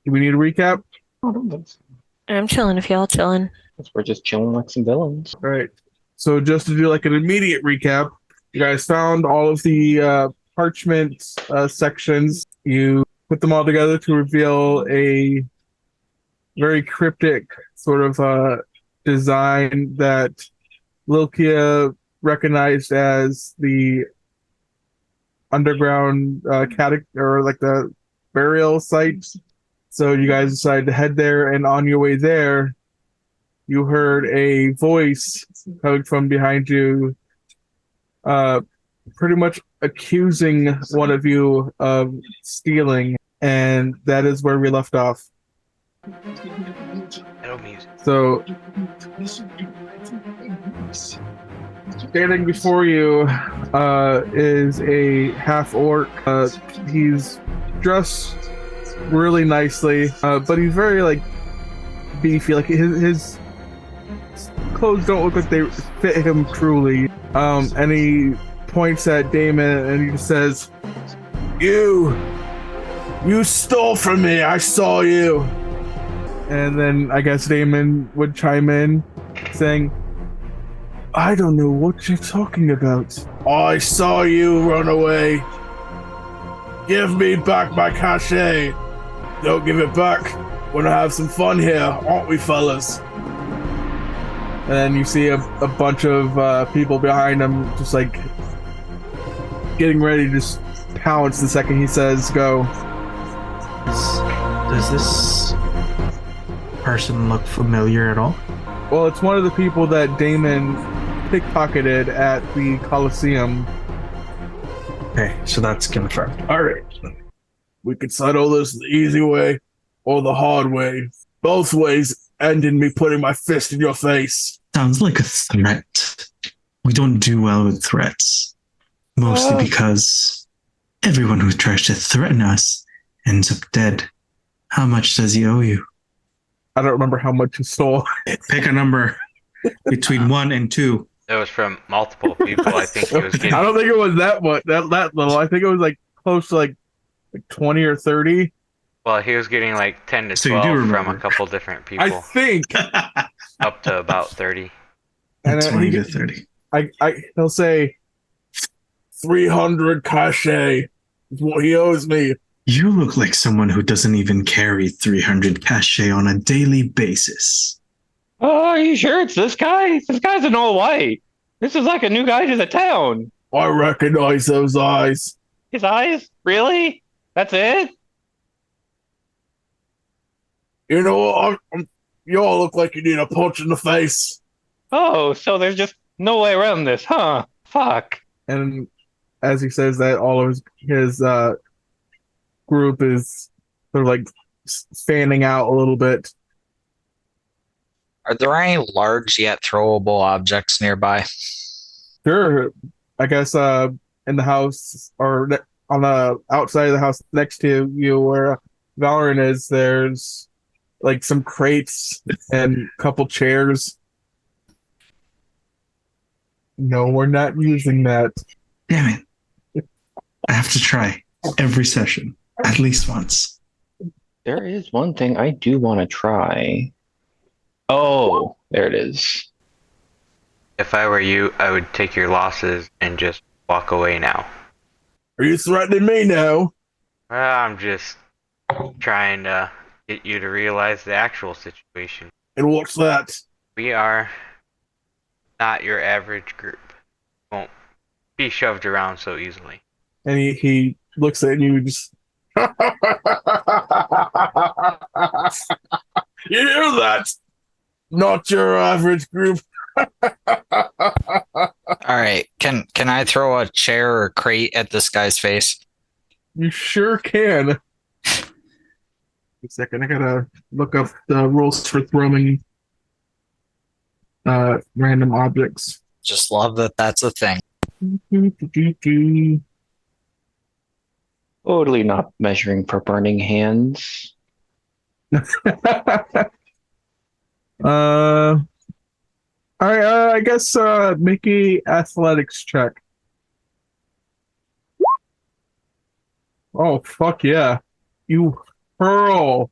Do we need a recap? I don't think so. I'm chilling if y'all chilling. We're just chilling like some villains. All right. So just to do like an immediate recap, you guys found all of the parchment sections. You put them all together to reveal a very cryptic sort of design that Lilkia recognized as the underground or like the burial site. So you guys decided to head there, and on your way there, you heard a voice coming from behind you, uh, pretty much accusing one of you of stealing, and that is where we left off. Metal music. So, standing before you is a half orc. He's dressed really nicely, but he's very like beefy. Like his clothes don't look like they fit him truly. And he points at Damon and he says, You stole from me. I saw you." And then I guess Damon would chime in, saying, "I don't know what you're talking about. I saw you run away. Give me back my cachet. Don't give it back. We're gonna have some fun here, aren't we, fellas?" And then you see a bunch of people behind him just like getting ready to just pounce the second he says go. Does this person look familiar at all? Well, it's one of the people that Damon pickpocketed at the Coliseum. Okay, so that's confirmed. All right. We could settle this the easy way or the hard way. Both ways end in me putting my fist in your face. Sounds like a threat. We don't do well with threats. Mostly because everyone who tries to threaten us ends up dead. How much does he owe you? I don't remember how much he stole. Pick a number between 1 and 2. It was from multiple people. I think he was getting. I don't think it was that much, that little. I think it was like close to like 20 or 30. Well, he was getting like 10 to So you do 12 from remember. a couple different people, I think. up to about 30. And 20 to 30. He'll say 300 cachet is what he owes me. You look like someone who doesn't even carry 300 cachet on a daily basis. Oh, are you sure it's this guy? This guy's in all white. This is like a new guy to the town. I recognize those eyes. His eyes? Really? That's it? You know what? You all look like you need a punch in the face. Oh, so there's just no way around this, huh? Fuck. And as he says that, all of his group is sort of like fanning out a little bit. Are there any large yet throwable objects nearby? Sure, I guess in the house or on the outside of the house next to you where Valorant is, there's like some crates and a couple chairs. No, we're not using that. Damn it. I have to try every session, at least once. There is one thing I do want to try. Oh, there it is. If I were you, I would take your losses and just walk away now. Are you threatening me now? I'm just trying to get you to realize the actual situation. And what's that? We are not your average group. Won't be shoved around so easily. And he looks at you and just you hear that? Not your average group. All right, can I throw a chair or crate at this guy's face? You sure can. A second, I gotta look up the rules for throwing random objects. Just love that that's a thing. Totally not measuring for burning hands. All right, I guess make a athletics check. Oh fuck yeah. You hurl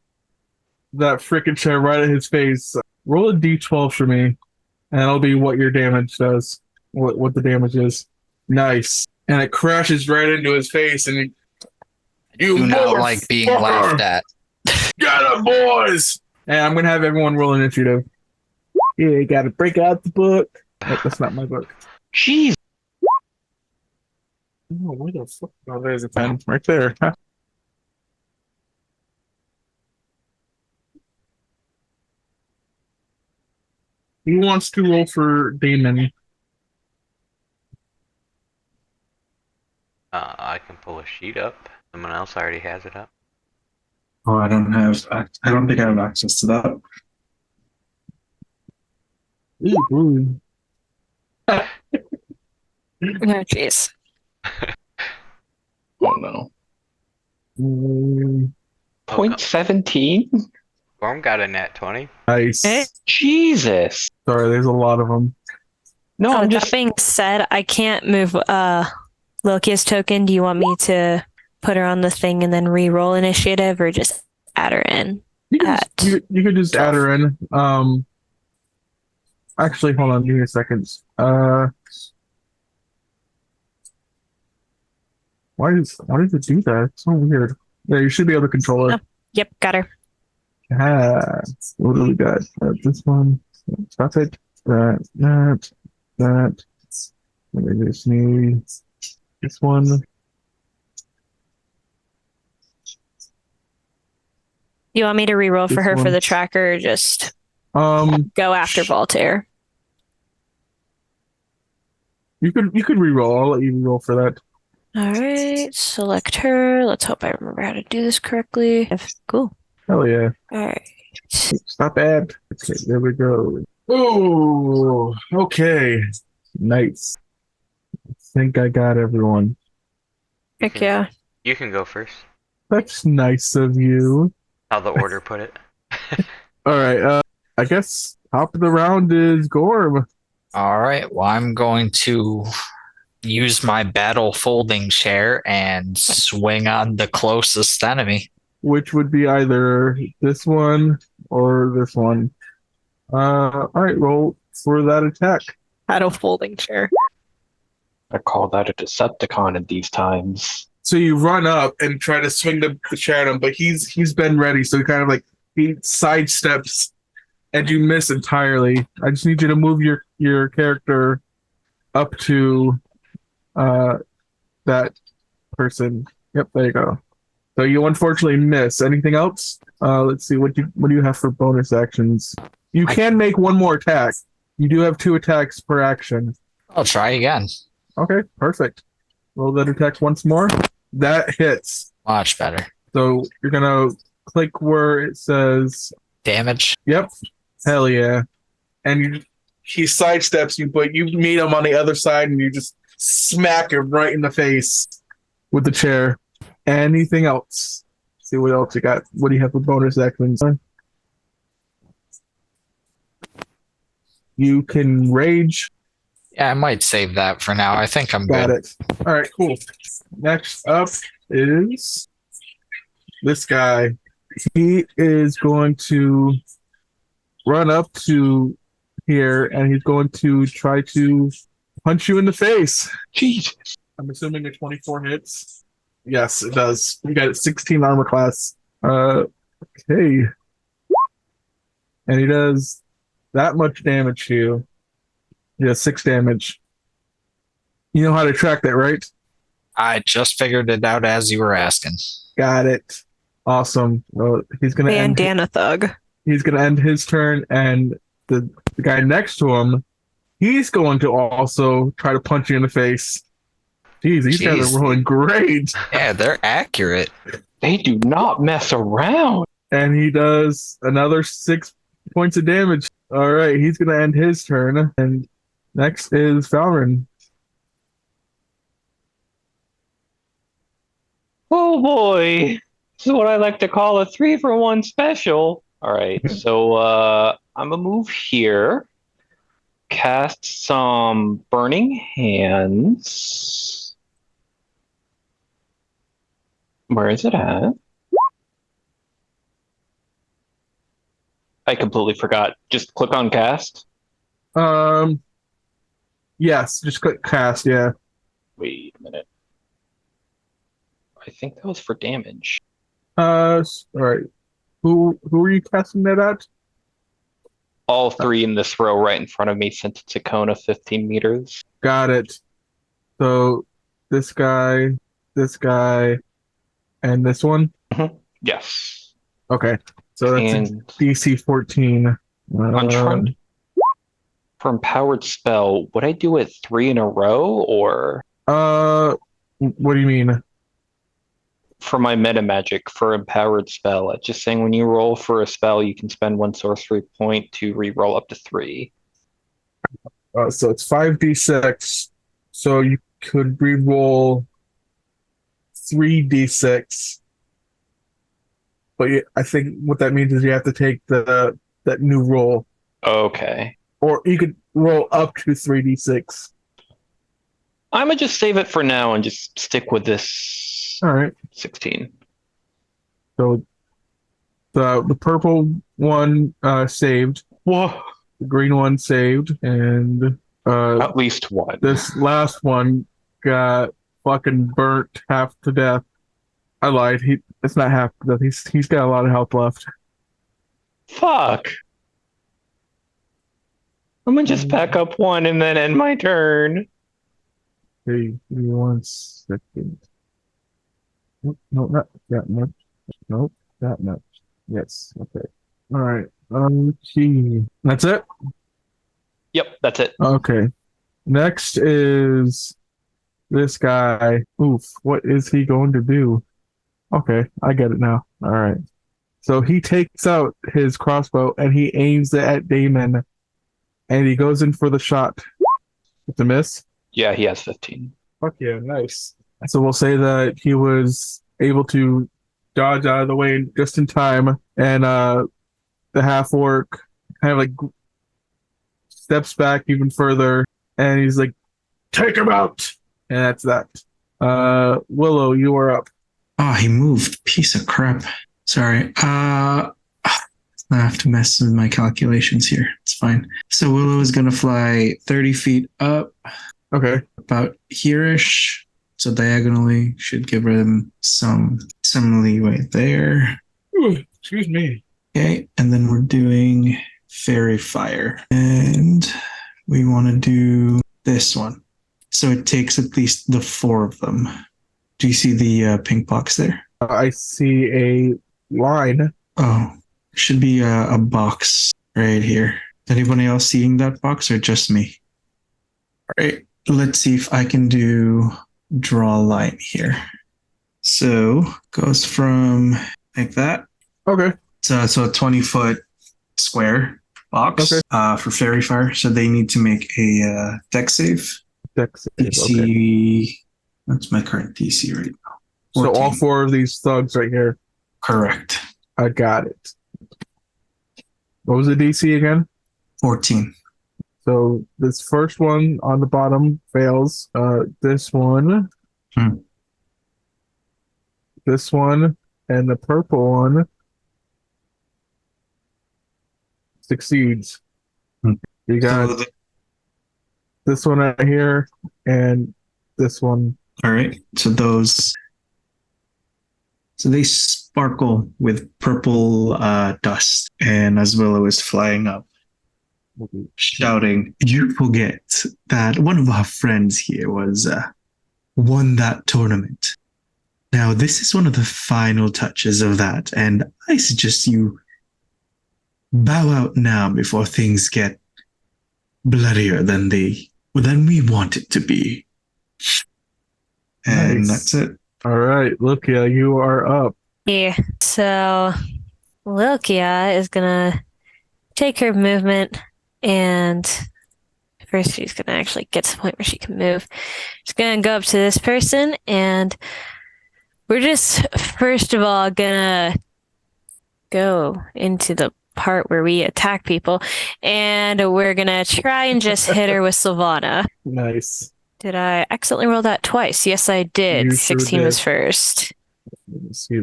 that freaking chair right at his face. Roll a d12 for me, and that'll be what your damage does. What the damage is. Nice. And it crashes right into his face, and you Do not like being laughed at. Get him, boys! And I'm gonna have everyone roll initiative. Yeah, you gotta break out the book. Wait, that's not my book. Jeez. Oh, where the fuck? Oh, there's a pen right there. Huh? Who wants to roll for Damon? I can pull a sheet up. Someone else already has it up. Oh, I don't think I have access to that. Ooh. Oh, jeez. Oh no. Mm, 0.17? Storm got a nat 20. nice. Eh? Jesus. Sorry, there's a lot of them. No, I'm That just. being said, I can't move Lokia's token. Do you want me to put her on the thing and then re-roll initiative, or just add her in? You can you could just add her in. Actually, hold on, give me a second. Why does it do that? It's so weird. Yeah, you should be able to control her. Oh. Yep, got her. Ah, what do we got? This one. Stop it. That. We just need this one. You want me to re-roll for This her for one. the tracker, or just go after sh- Voltaire? You could re-roll. I'll let you re-roll for that. All right, select her. Let's hope I remember how to do this correctly. Cool. Hell yeah. All right. Stop it. Okay, there we go. Oh, okay. Nice. I think I got everyone. Heck yeah. You can go first. That's nice of you. How the order put it. All right. I guess top of the round is Gorb. All right. Well, I'm going to use my battle folding chair and swing on the closest enemy. Which would be either this one or this one. All right, roll for that attack. Battle folding chair. I call that a Decepticon in these times. So you run up and try to swing the chair at him, but he's been ready, so kind of like he sidesteps and you miss entirely. I just need you to move your character up to that person. Yep, there you go. So you unfortunately miss. Anything else? Let's see. What do you have for bonus actions? You can make one more attack. You do have 2 attacks per action. I'll try again. Okay, perfect. Roll that attack once more. That hits. Much better. So you're gonna click where it says Damage. Yep. Hell yeah. And he sidesteps you, but you meet him on the other side and you just smack him right in the face with the chair. Anything else? See what else you got. What do you have for bonus actions? You can rage. Yeah, I might save that for now. I think I'm Got good. it. All right, cool. Next up is this guy. He is going to run up to here and he's going to try to punch you in the face. Jeez. I'm assuming a 24 hits. Yes, it does. You got 16 armor class. Okay. And he does that much damage to you. He does 6 damage. You know how to track that, right? I just figured it out as you were asking. Got it. Awesome. Well, he's gonna Bandana thug. he's gonna end his turn, and the guy next to him, he's going to also try to punch you in the face. Jeez, these guys are rolling great. Yeah, they're accurate. They do not mess around. And he does another 6 points of damage. All right, he's gonna end his turn, and next is Valrin. Oh boy. This is what I like to call a 3-for-1 special. All right, so I'm gonna move here, cast some Burning Hands. Where is it at? I completely forgot. Just click on cast. Yes, just click cast. Yeah. Wait a minute. I think that was for damage. All right. Who are you casting that at? All three in this row right in front of me sent it to Kona 15 meters. Got it. So this guy, and this one. Yes. Okay. So that's And a DC 14. I'm trying for empowered spell. Would I do it 3 in a row or What do you mean? for my meta magic for empowered spell? It's just saying when you roll for a spell, you can spend 1 sorcery point to re-roll up to 3. So it's 5d6. So you could re-roll 3d6. But I think what that means is you have to take that new roll, Okay. or you could roll up to 3d6. I'm gonna just save it for now and just stick with this All right. 16. So the purple one saved, Whoa. the green one saved, and At least one. this last one got fucking burnt half to death. I lied. It's not half to death. He's got a lot of health left. Fuck. I'm gonna just pack up one and then end my turn. Hey, give me 1 second. No, not that much. Nope, that much. Yes. Okay. All right. Gee. That's it. Yep, that's it. Okay. Next is this guy. Oof. What is he going to do? Okay, I get it now. All right. So he takes out his crossbow and he aims it at Damon, and he goes in for the shot. It's a miss. Yeah, he has 15. Fuck yeah, nice. So we'll say that he was able to dodge out of the way just in time, and the half orc kind of like steps back even further, and he's like, "Take him out!" And that's that. Willow, you are up. Oh, he moved. Piece of crap. Sorry. I have to mess with my calculations here. It's fine. So Willow is gonna fly 30 feet up, Okay. about here-ish. So diagonally should give him some leeway there. Ooh, excuse me. Okay, and then we're doing fairy fire, and we want to do this one. So it takes at least the 4 of them. Do you see the pink box there? I see a line. Oh, should be a box right here. Anybody else seeing that box or just me? All right, let's see if I can draw a line here. So goes from like that. Okay. So a 20-foot square box for fairy fire. So they need to make a dex save. Dex save. DC. Okay. That's my current DC right now. So 14. all 4 of these thugs right here. Correct. I got it. What was the DC again? 14. So this first one on the bottom fails. This one, this one, and the purple one succeeds. You got So this one right here and this one. all right. So they sparkle with purple dust, and as Willow is flying up, shouting, "You forget that one of our friends here was won that tournament. Now, this is one of the final touches of that, and I suggest you bow out now before things get bloodier than we want it to be." And Nice. that's it. All right, Lukia, you are up. Yeah. So Lokia is gonna take her movement, and first she's gonna actually get to the point where she can move. She's gonna go up to this person, and we're just first of all gonna go into the part where we attack people, and we're gonna try and just hit her with Sylvana. Nice. Did I accidentally roll that twice? Yes, I did. You sure 16 was did. first. Let me see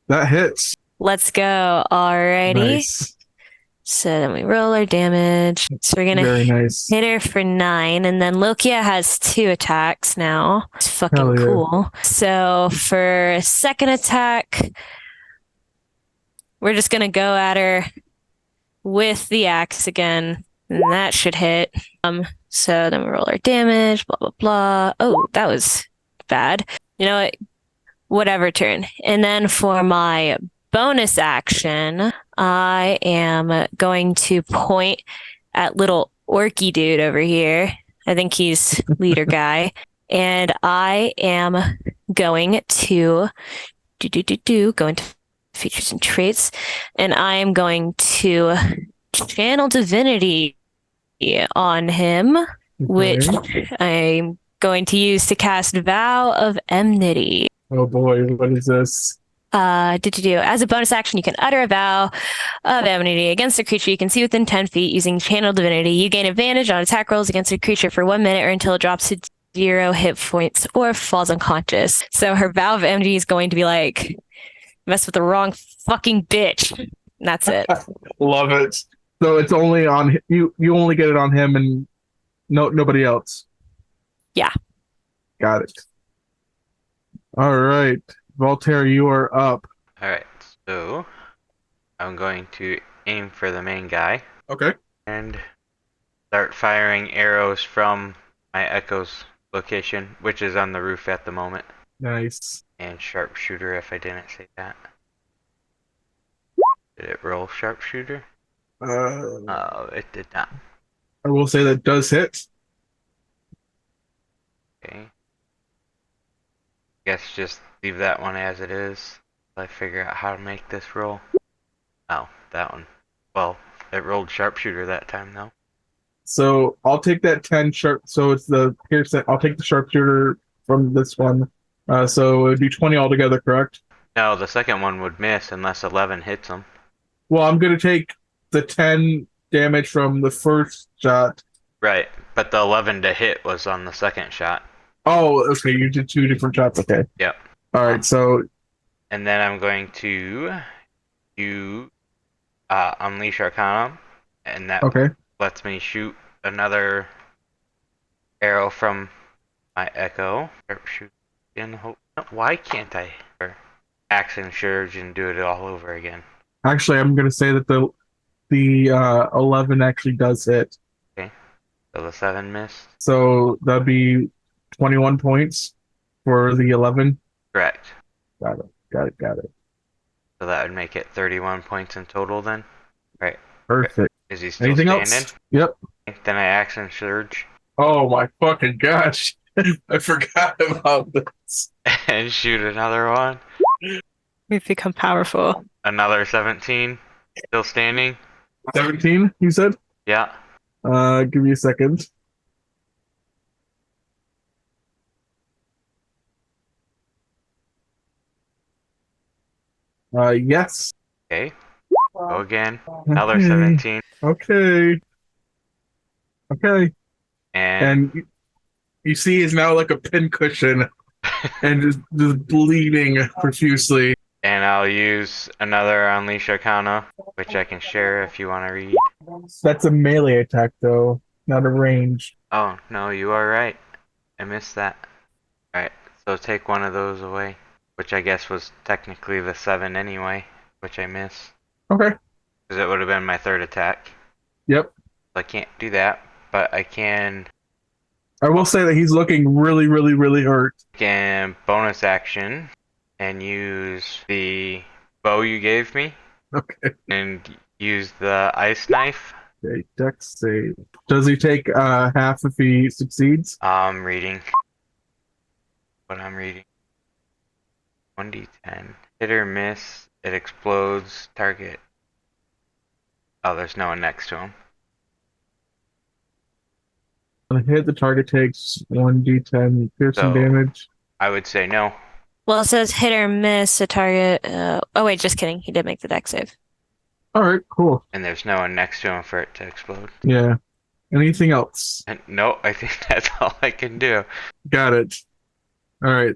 that hits. Let's go. Alrighty. Nice. So then we roll our damage. So we're gonna Very nice. hit her for 9, and then Lokia has 2 attacks now. It's fucking Hell yeah. cool. So for second attack, we're just gonna go at her with the axe again, and that should hit. So then we roll our damage, blah blah blah. Oh, that was bad. You know what? Whatever turn. And then for my bonus action, I am going to point at little orky dude over here. I think he's leader guy. And I am going to go into features and traits. And I am going to channel divinity on him, which I'm going to use to cast Vow of Enmity. Oh boy, what is this? As a bonus action, you can utter a vow of enmity against a creature you can see within 10 feet using Channel Divinity. You gain advantage on attack rolls against a creature for 1 minute or until it drops to 0 hit points or falls unconscious. So her vow of enmity is going to be like, mess with the wrong fucking bitch. And that's it. Love it. So it's only on you. You only get it on him and nobody else. Yeah. Got it. All right, Voltaire, you are up. Alright, so I'm going to aim for the main guy Okay. and start firing arrows from my Echo's location, which is on the roof at the moment. Nice. And sharpshooter, if I didn't say that. Did it roll sharpshooter? Oh, it did not. I will say that does hit. Okay. Guess just leave that one as it is. I figure out how to make this roll. Oh, that one. Well, it rolled sharpshooter that time though. So I'll take that 10 sharp. So it's the piercing. I'll take the sharpshooter from this one. So it'd be 20 altogether, correct? No, the second one would miss unless 11 hits him. Well, I'm gonna take the 10 damage from the first shot. Right, but the 11 to hit was on the second shot. Oh, okay. You did 2 different shots. Okay. Yep. All right. So And then I'm going to Unleash Arcana, and that okay. lets me shoot another arrow from my Echo. Shoot in hope. Why can't I? Action Surge and do it all over again. Actually, I'm gonna say that the 11 actually does hit. Okay. So the 7 missed. So that'd be 21 points for the 11. Correct. Got it. So that would make it 31 points in total then. Right. Perfect. Is he still Anything standing? else? Yep. Then I Action Surge Oh my fucking gosh. I forgot about this. and shoot another one. We've become powerful. Another 17. Still standing. 17, you said? Yeah. Give me a second. Yes. Okay. Go again. Another 17. Okay. And you see he's now like a pincushion and just bleeding profusely. and I'll use another Unleash Arcana, which I can share if you want to read. That's a melee attack though, not a range. Oh, no, you are right. I missed that. Alright, so take one of those away, which I guess was technically the 7 anyway, which I missed. Okay. Because it would have been my third attack. Yep. I can't do that, but I can will say that he's looking really, really, really hurt. bonus action and use the bow you gave me Okay. and use the ice knife. Okay, dex save. Does he take half if he succeeds? I'm reading what I'm reading. 1d10. Hit or miss, it explodes, target. Oh, there's no one next to him. On a hit, the target takes 1d10 piercing damage. I would say no. Well, it says hit or miss a target. Oh, wait, just kidding. He did make the deck save. All right, cool. And there's no one next to him for it to explode. Yeah. Anything else? And no, I think that's all I can do. Got it. All right.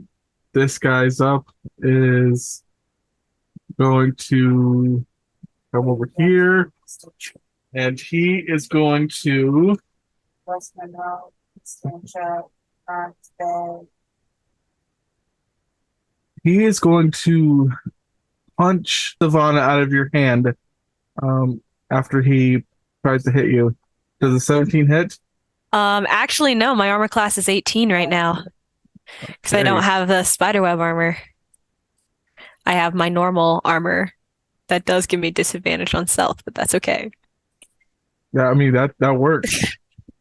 This guy's up is going to come over here, and he is going to. He is going to punch Savannah out of your hand after he tries to hit you. Does a 17 hit? Actually, no, my armor class is 18 right now because I don't Okay. have the spiderweb armor. I have my normal armor that does give me disadvantage on stealth, but that's okay. Yeah, I mean that works.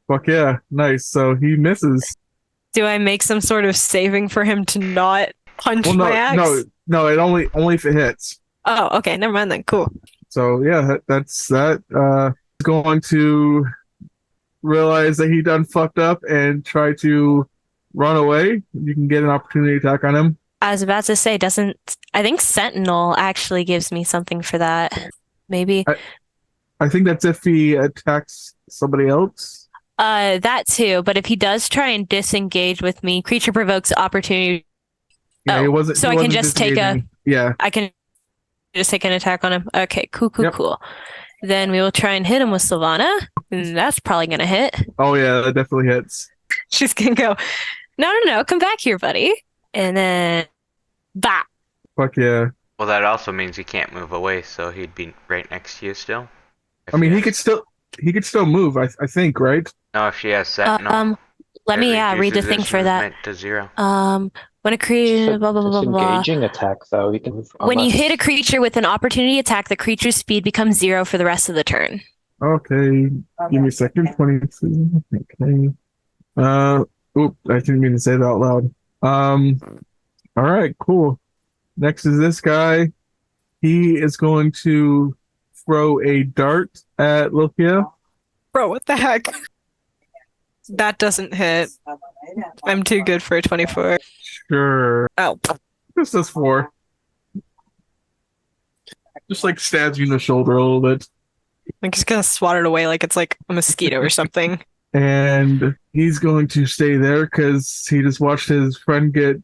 Fuck yeah, nice. So he misses. Do I make some sort of saving for him to not punch Well, my no, axe? no. It only if it hits. Oh, okay, never mind then. Cool. So yeah, that's that. He's going to realize that he done fucked up and try to run away. You can get an opportunity attack on him. I was about to say, I think Sentinel actually gives me something for that. Maybe. I think that's if he attacks somebody else. That too, but if he does try and disengage with me, creature provokes opportunity. Yeah, Oh, he wasn't. so he I can wasn't just take disengaging. Yeah. I can just take an attack on him. Okay, cool. Yep. Then we will try and hit him with Sylvana. That's probably gonna hit. Oh yeah, that definitely hits. She's gonna go, no, come back here, buddy. And then, bah. Fuck yeah. Well, that also means he can't move away, so he'd be right next to you still. I mean, he could still move. I think, right? No, if she has Sentinel. Let it me read the reduces thing its for that. movement to 0. When a creature, It's blah blah a blah blah blah. disengaging attack, though. You can When you hit a creature with an opportunity attack, the creature's speed becomes 0 for the rest of the turn. Okay. Give me a second. 22. Okay. Oop, I didn't mean to say that out loud. All right, cool. Next is this guy. He is going to throw a dart at Lokia. Bro, what the heck? That doesn't hit. I'm too good for a 24. Sure. Oh. This does 4. Just like stabs you in the shoulder a little bit. I'm just gonna swat it away like it's like a mosquito or something. And he's going to stay there because he just watched his friend get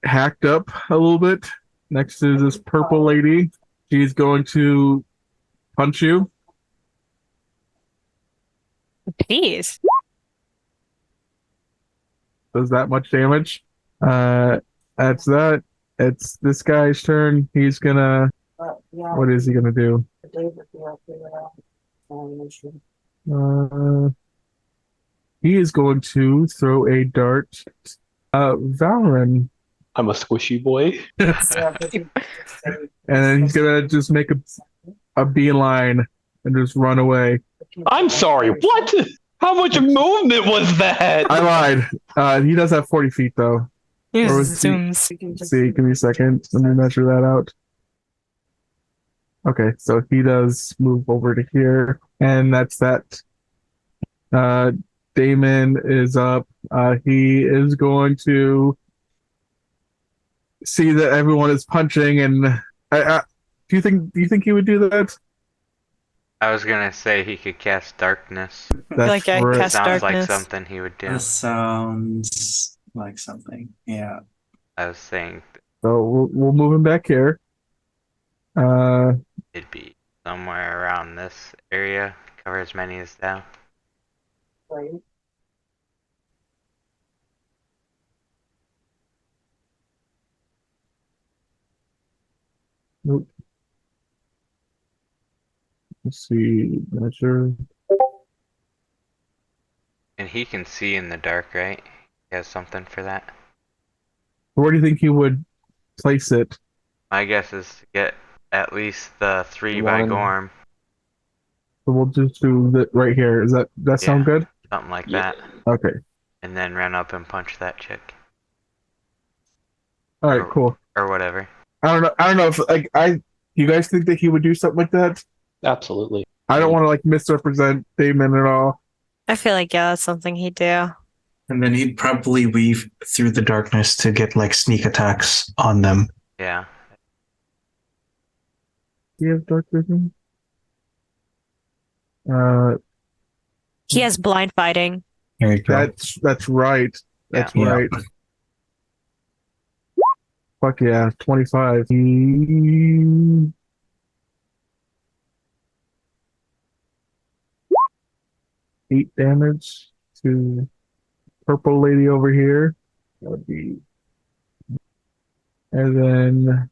hacked up a little bit next to this purple lady. She's going to punch you. Jeez. Does that much damage. That's that. It's this guy's turn. He's gonna. What is he gonna do? He is going to throw a dart. Valorant. I'm a squishy boy. And then he's gonna just make a beeline and just run away. I'm sorry. What? How much movement was that? I lied. He does have 40 feet though. He Or was he- zooms. Let's see, give me a second. Let me measure that out. Okay, so he does move over to here, and that's that. Damon is up. He is going to see that everyone is punching, and do you think he would do that? I was gonna say he could cast darkness. That's like I right. cast Sounds like darkness. something he would do. That sounds like something. Yeah. I was saying So we'll move him back here. it'd be somewhere around this area. Cover as many as down. Nope. Let's see, measure. And he can see in the dark, right? He has something for that. Where do you think he would place it? My guess is to get at least the 3 by One. Gorm. So we'll just do that right here. Is that sound Yeah. good? Something like Yeah. that. Okay. And then run up and punch that chick. All right. Cool. Or whatever. I don't know if you guys think that he would do something like that? Absolutely. I don't want to misrepresent Damon at all. I feel like, yeah, that's something he'd do. And then he'd probably weave through the darkness to get sneak attacks on them. Yeah. Do you have dark vision? He has blind fighting. There you go. That's right. That's Yeah. right. Fuck yeah, 25. 8 damage to purple lady over here. That would be, and then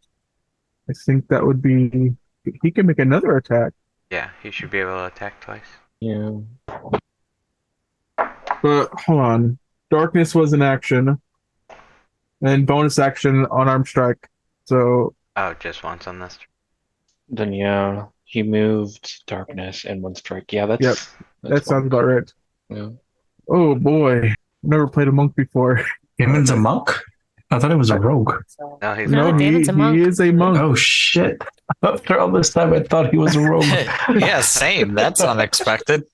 I think that would be. He can make another attack, Yeah, he should be able to attack twice. Yeah. but hold on. Darkness was an action, and bonus action unarmed strike. So Oh, just once on this. Then yeah, he moved darkness and one strike. Yeah, that's Yep, that sounds about right. Yeah. Oh boy, never played a monk before. Damon's a monk? I thought it was a rogue. No, he's No, No, Damon's a monk. he is a monk. Oh shit. After all this time, I thought he was a rogue. Yeah, same. That's unexpected.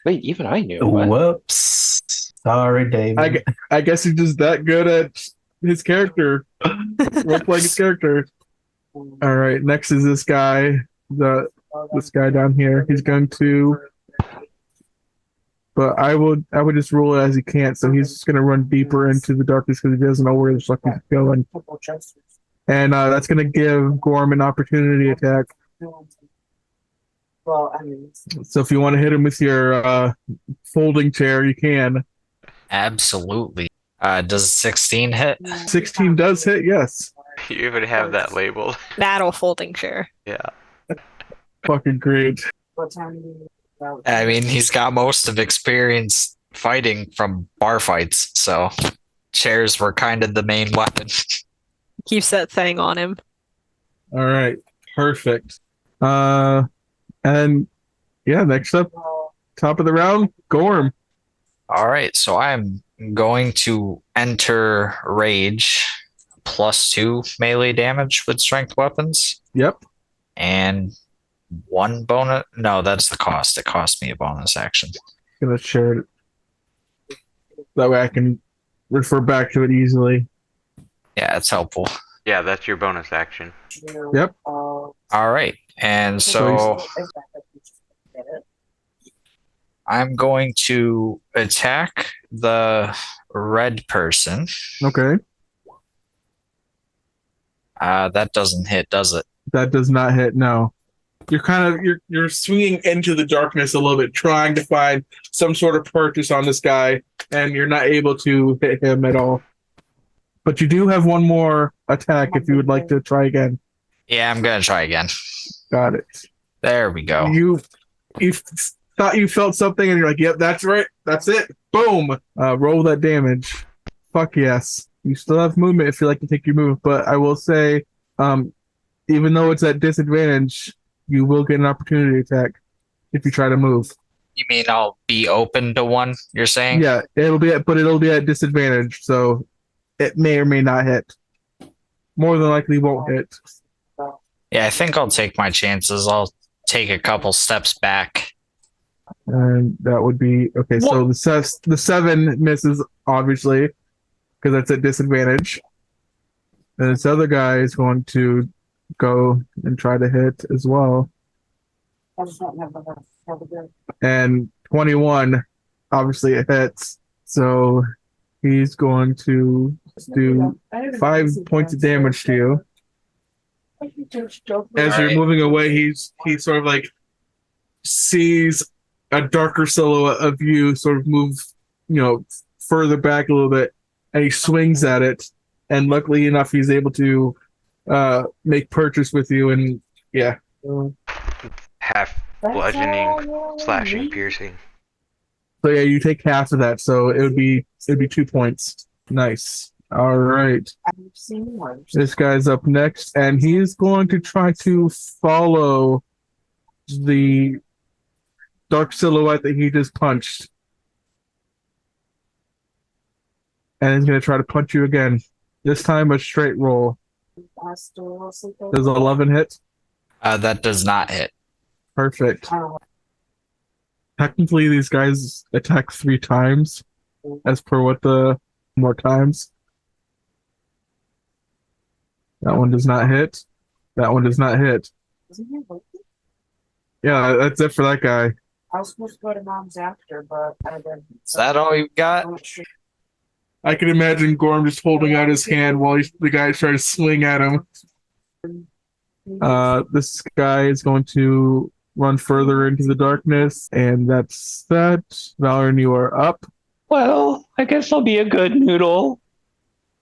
Wait, even I knew. What? Whoops. Sorry, David. I guess he's just that good at his character, role playing his character. All right, next is this guy, this guy down here. He's going to, but I would just rule it as he can't. So he's just going to run deeper into the darkness because he doesn't know where the fuck he's going. And that's going to give Gorm an opportunity attack. So if you want to hit him with your folding chair, you can. Absolutely. Does 16 hit? 16 does hit, yes. You even have that labeled. Battle folding chair. Yeah. Fucking great. I mean, he's got most of experience fighting from bar fights, so chairs were kind of the main weapon. Keeps that thing on him. All right, perfect. And yeah, next up, top of the round, Gorm. All right, so I'm going to enter rage +2 melee damage with strength weapons. Yep. And one bonus. No, that's the cost. It cost me a bonus action. Gonna share it. That way I can refer back to it easily. Yeah, it's helpful. Yeah, that's your bonus action. Yep. All right, and so I'm going to attack the red person. Okay. That doesn't hit, does it? That does not hit. No. You're swinging into the darkness a little bit, trying to find some sort of purchase on this guy, and you're not able to hit him at all. But you do have one more attack if you would like to try again. Yeah, I'm gonna try again. Got it. There we go. You thought you felt something, and you're like, "Yep, that's right. That's it. Boom. Roll that damage. Fuck yes. You still have movement if you like to take your move, but I will say, even though it's at disadvantage, you will get an opportunity attack if you try to move. You mean I'll be open to one? You're saying? Yeah, it'll be at disadvantage, so it may or may not hit. More than likely won't hit. Yeah, I think I'll take my chances. I'll take a couple steps back. And that would be okay. So the 7 misses, obviously, because that's at disadvantage. And this other guy is going to go and try to hit as well. And 21, obviously it hits. So he's going to do 5 points of damage to you. As you're moving away, he sort of like sees a darker silhouette of you sort of move, further back a little bit, and he swings at it. And luckily enough, he's able to make purchase with you, and yeah. Half bludgeoning, slashing, piercing. So yeah, you take half of that, so it'd be 2 points. Nice. All right. This guy's up next, and he's going to try to follow the dark silhouette that he just punched. And he's going to try to punch you again. This time a straight roll. Does 11 hit? That does not hit. Perfect. Technically, these guys attack 3 times, as per what the more times. That one does not hit. That one does not hit. Yeah, that's it for that guy. I was supposed to go to mom's after, but I didn't. Is that all you got? I can imagine Gorm just holding out his hand while the guy's trying to swing at him. This guy is going to run further into the darkness, and that's that. Valoran, you are up. Well, I guess I'll be a good noodle.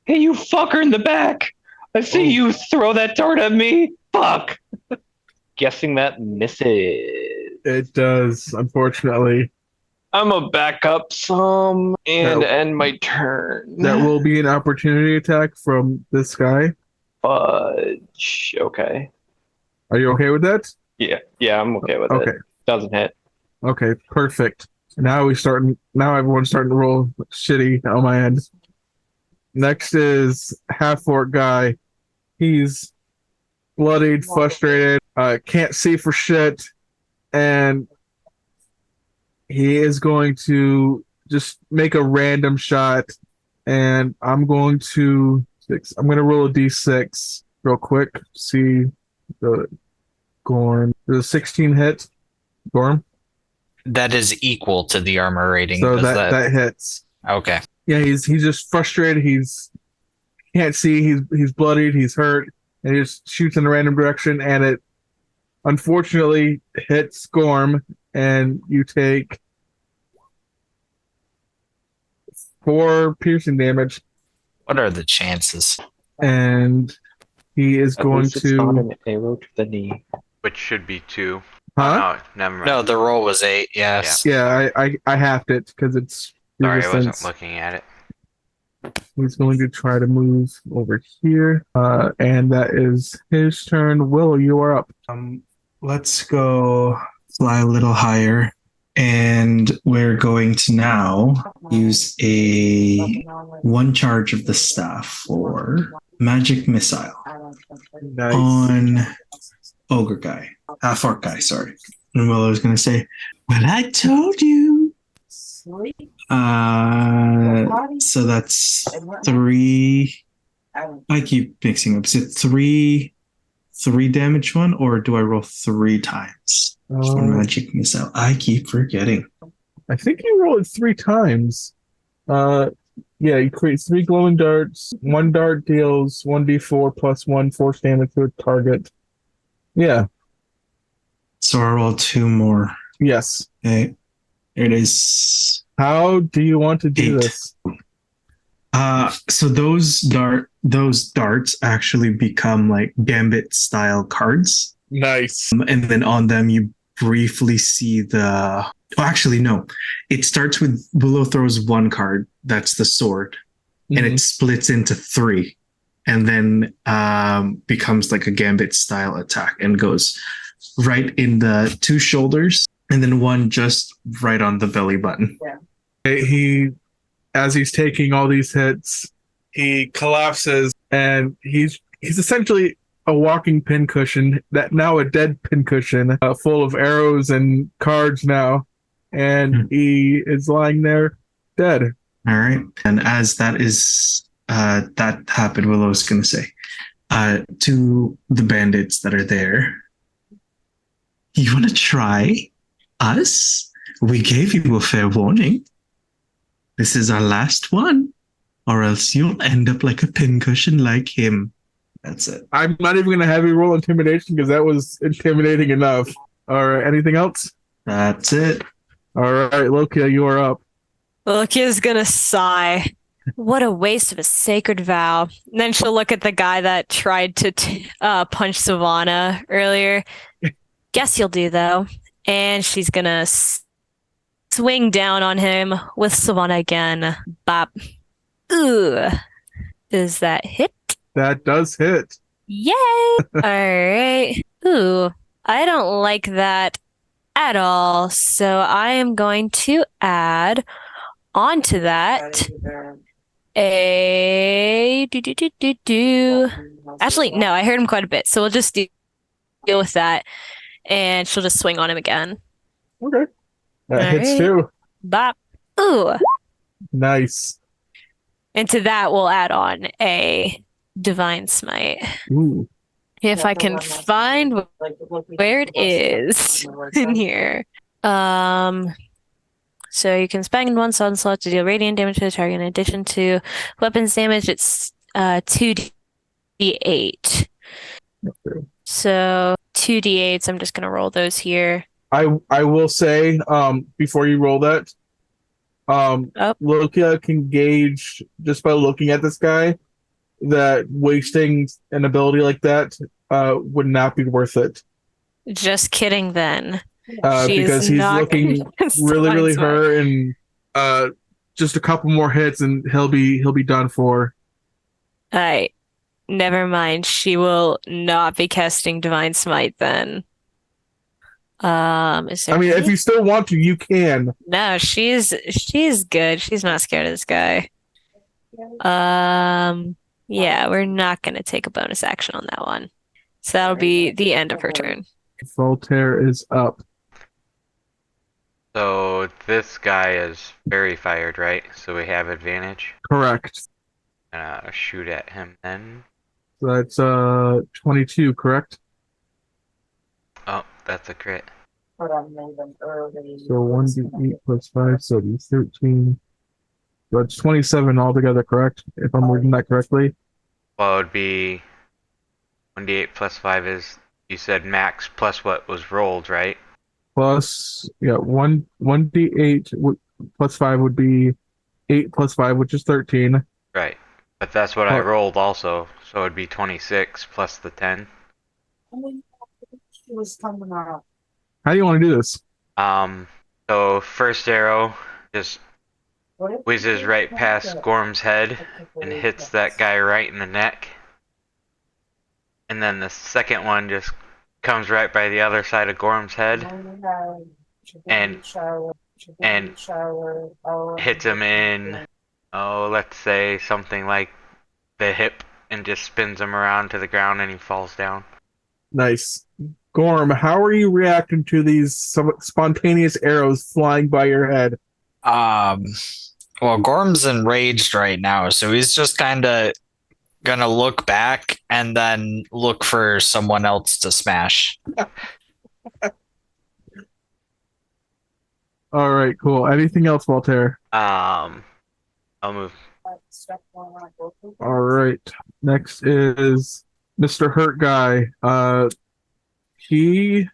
Hey, you fucker in the back! I see you throw that dart at me! Fuck! Guessing that misses. It does, unfortunately. I'm a back up some and That- end my turn. That will be an opportunity attack from this guy. Fudge. Okay. Are you okay with that? Yeah, I'm okay with Okay. it. Doesn't hit. Okay, perfect. Now everyone's starting to roll shitty on my end. Next is half-orc guy. He's bloodied, frustrated, can't see for shit, and he is going to just make a random shot, and I'm going to roll a d6 real quick. See the Gorm. There's a 16 hit. Gorm. That is equal to the armor rating. So does that hits. Okay. Yeah, he's just frustrated. He's can't see. He's bloodied. He's hurt, and he just shoots in a random direction, and it unfortunately hits Gorm, and you take 4 piercing damage, What are the chances? and he is At going least it's not to. an arrow to the knee. Which should be 2. Huh? Oh, never mind. No, the roll was 8. Yes. Yeah, I halved it because it's Sorry, I wasn't resistance. looking at it. He's going to try to move over here, and that is his turn. Will, you are up. Let's go fly a little higher. And we're going to now use a 1 charge of the staff for magic missile Nice. on ogre guy, half-orc guy, sorry. And Will, I was going to say, well, I told you. So that's 3. I keep mixing up. Is it 3 damage one, or do I roll 3 times for magic missile? I keep forgetting. I think you roll it 3 times. Yeah, you create 3 glowing darts. 1 dart deals 1d4 plus 1 force damage to a target. Yeah. So I roll 2 more. Yes. Okay. It is. How do you want to do 8. this? So those darts actually become like gambit style cards. Nice. And then on them you briefly see the. Oh, actually, no. It starts with Willow throws 1 card. That's the sword, and it splits into 3, and then becomes like a gambit style attack and goes right in the 2 shoulders, and then 1 just right on the belly button. He, as he's taking all these hits, he collapses, and he's essentially a walking pincushion, that now a dead pincushion, full of arrows and cards now, and he is lying there dead. All right. And as that is that happened, Willow's gonna say to the bandits that are there, you wanna try us? We gave you a fair warning. This is our last one, or else you'll end up like a pincushion like him. That's it. I'm not even going to have you roll intimidation because that was intimidating enough. All right, anything else? That's it. All right, Lokia, you are up. Lokia's gonna sigh. What a waste of a sacred vow. And then she'll look at the guy that tried to punch Savannah earlier. Guess you'll do, though. And she's gonna swing down on him with Savannah again. Bop. Ooh. Does that hit? That does hit. Yay! All right. Ooh. I don't like that at all. So I am going to add onto that a Actually, no, I heard him quite a bit. So we'll just deal with that. And she'll just swing on him again. Okay. That All hits right. too. Bop. Ooh. Nice. And to that, we'll add on a Divine Smite. Ooh. If I can find where it is in here. So you can spend 1 sun slot to deal radiant damage to the target. In addition to weapons damage, it's 2d8. Okay. So 2d8s. I'm just gonna roll those here. I will say, before you roll that, Oh. Lokia can gauge just by looking at this guy that wasting an ability like that would not be worth it. Just kidding then. Because he's looking really hurt, and just a couple more hits and he'll be done for. Alright. Never mind. She will not be casting Divine Smite then. Is there If you still want to, you can. No, she's good. She's not scared of this guy. Yeah, we're not gonna take a bonus action on that one. So that'll be the end of her turn. Voltaire is up. So this guy is very fired, right? So we have advantage. Correct. Shoot at him then. So that's 22, correct? Oh, that's a crit. But I'm leaving early. So 1d8 plus 5, so it'd be 13. So it's 27 altogether, correct? If I'm reading that correctly. Well, it would be 1d8 plus 5 is, you said max plus what was rolled, right? Plus, yeah, 1d8 plus 5 would be 8 plus 5, which is 13. Right. But that's what I rolled also, so it would be 26 plus the 10. She was coming out. How do you want to do this? So first arrow just whizzes right past Gorm's head and hits that guy right in the neck. And then the second one just comes right by the other side of Gorm's head and hits him in, let's say something like the hip, and just spins him around to the ground and he falls down. Nice. Gorm, how are you reacting to these spontaneous arrows flying by your head? Well, Gorm's enraged right now, so he's just kind of gonna look back and then look for someone else to smash. All right, cool. Anything else, Voltaire? I'll move. All right. Next is Mr. Hurt Guy. He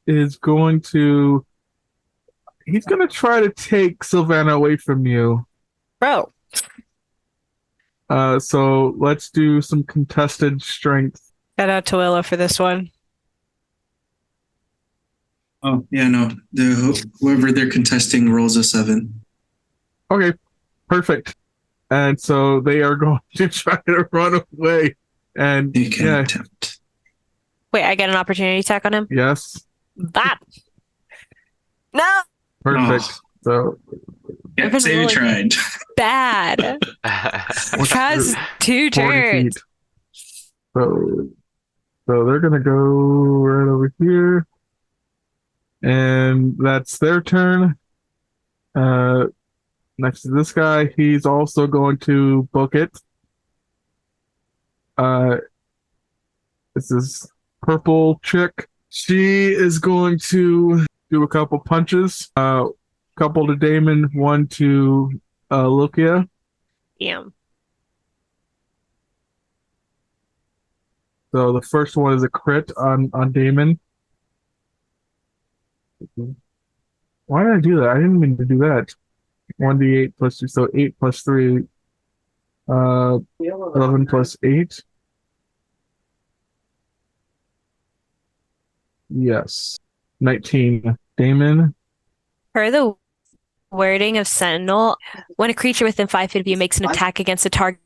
is going to. He's going to try to take Sylvana away from you. Bro. So let's do some contested strength. Shout out to Willow for this one. Oh, yeah, no. Whoever they're contesting rolls a 7. Okay, perfect. And so they are going to try to run away. And You can attempt. Wait, I get an opportunity attack on him? Yes. Bop! No! Perfect. So Yeah, say you tried. Bad. Has 2 40 turns. feet. So they're gonna go right over here. And that's their turn. Next to this guy, he's also going to book it. This is purple chick. She is going to do a couple punches. Couple to Damon, one to Lokia. Damn. So the first one is a crit on Damon. Why did I do that? I didn't mean to do that. 1d8 plus 2, so 8 plus 3. 11 plus 8. Yes. 19. Damon. Per the wording of Sentinel, when a creature within 5 feet of you makes an attack against a target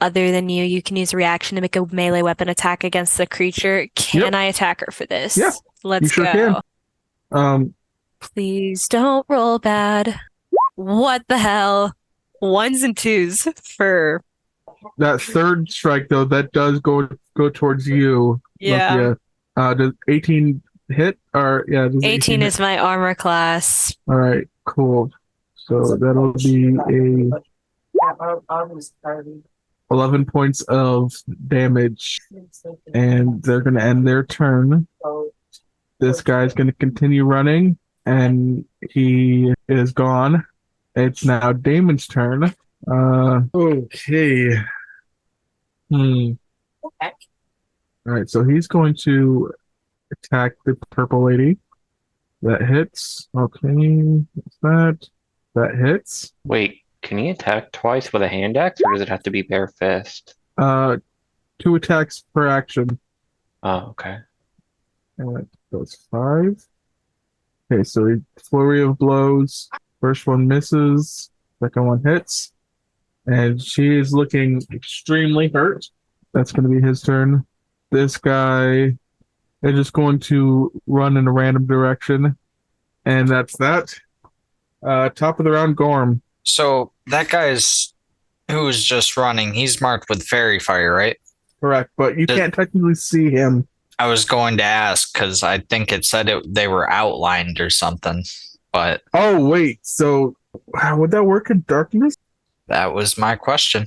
other than you, you can use a reaction to make a melee weapon attack against the creature. Can I attack her for this? Yeah, Let's you sure go. Can. Please don't roll bad. What the hell? 1s and 2s for That third strike, though, that does go towards you. Yeah. Lokia. Does 18 hit? Or yeah, does 18 hit? is my armor class. All right, cool. So that'll be I was 30. 11 points of damage, and they're going to end their turn. This guy's going to continue running, and he is gone. It's now Damon's turn. Okay. All right, so he's going to attack the purple lady. That hits. Okay, what's that? That hits. Wait, can he attack twice with a hand axe, or does it have to be bare fist? 2 attacks per action. Oh, okay. And that goes 5. Okay, so a flurry of blows. First one misses. Second one hits. And she is looking extremely hurt. That's going to be his turn. This guy is just going to run in a random direction. And that's that. Top of the round, Gorm. So that guy's who's just running, he's marked with fairy fire, right? Correct, but you Does- can't technically see him. I was going to ask because I think it said they were outlined or something, but Oh, wait. So would that work in darkness? that was my question.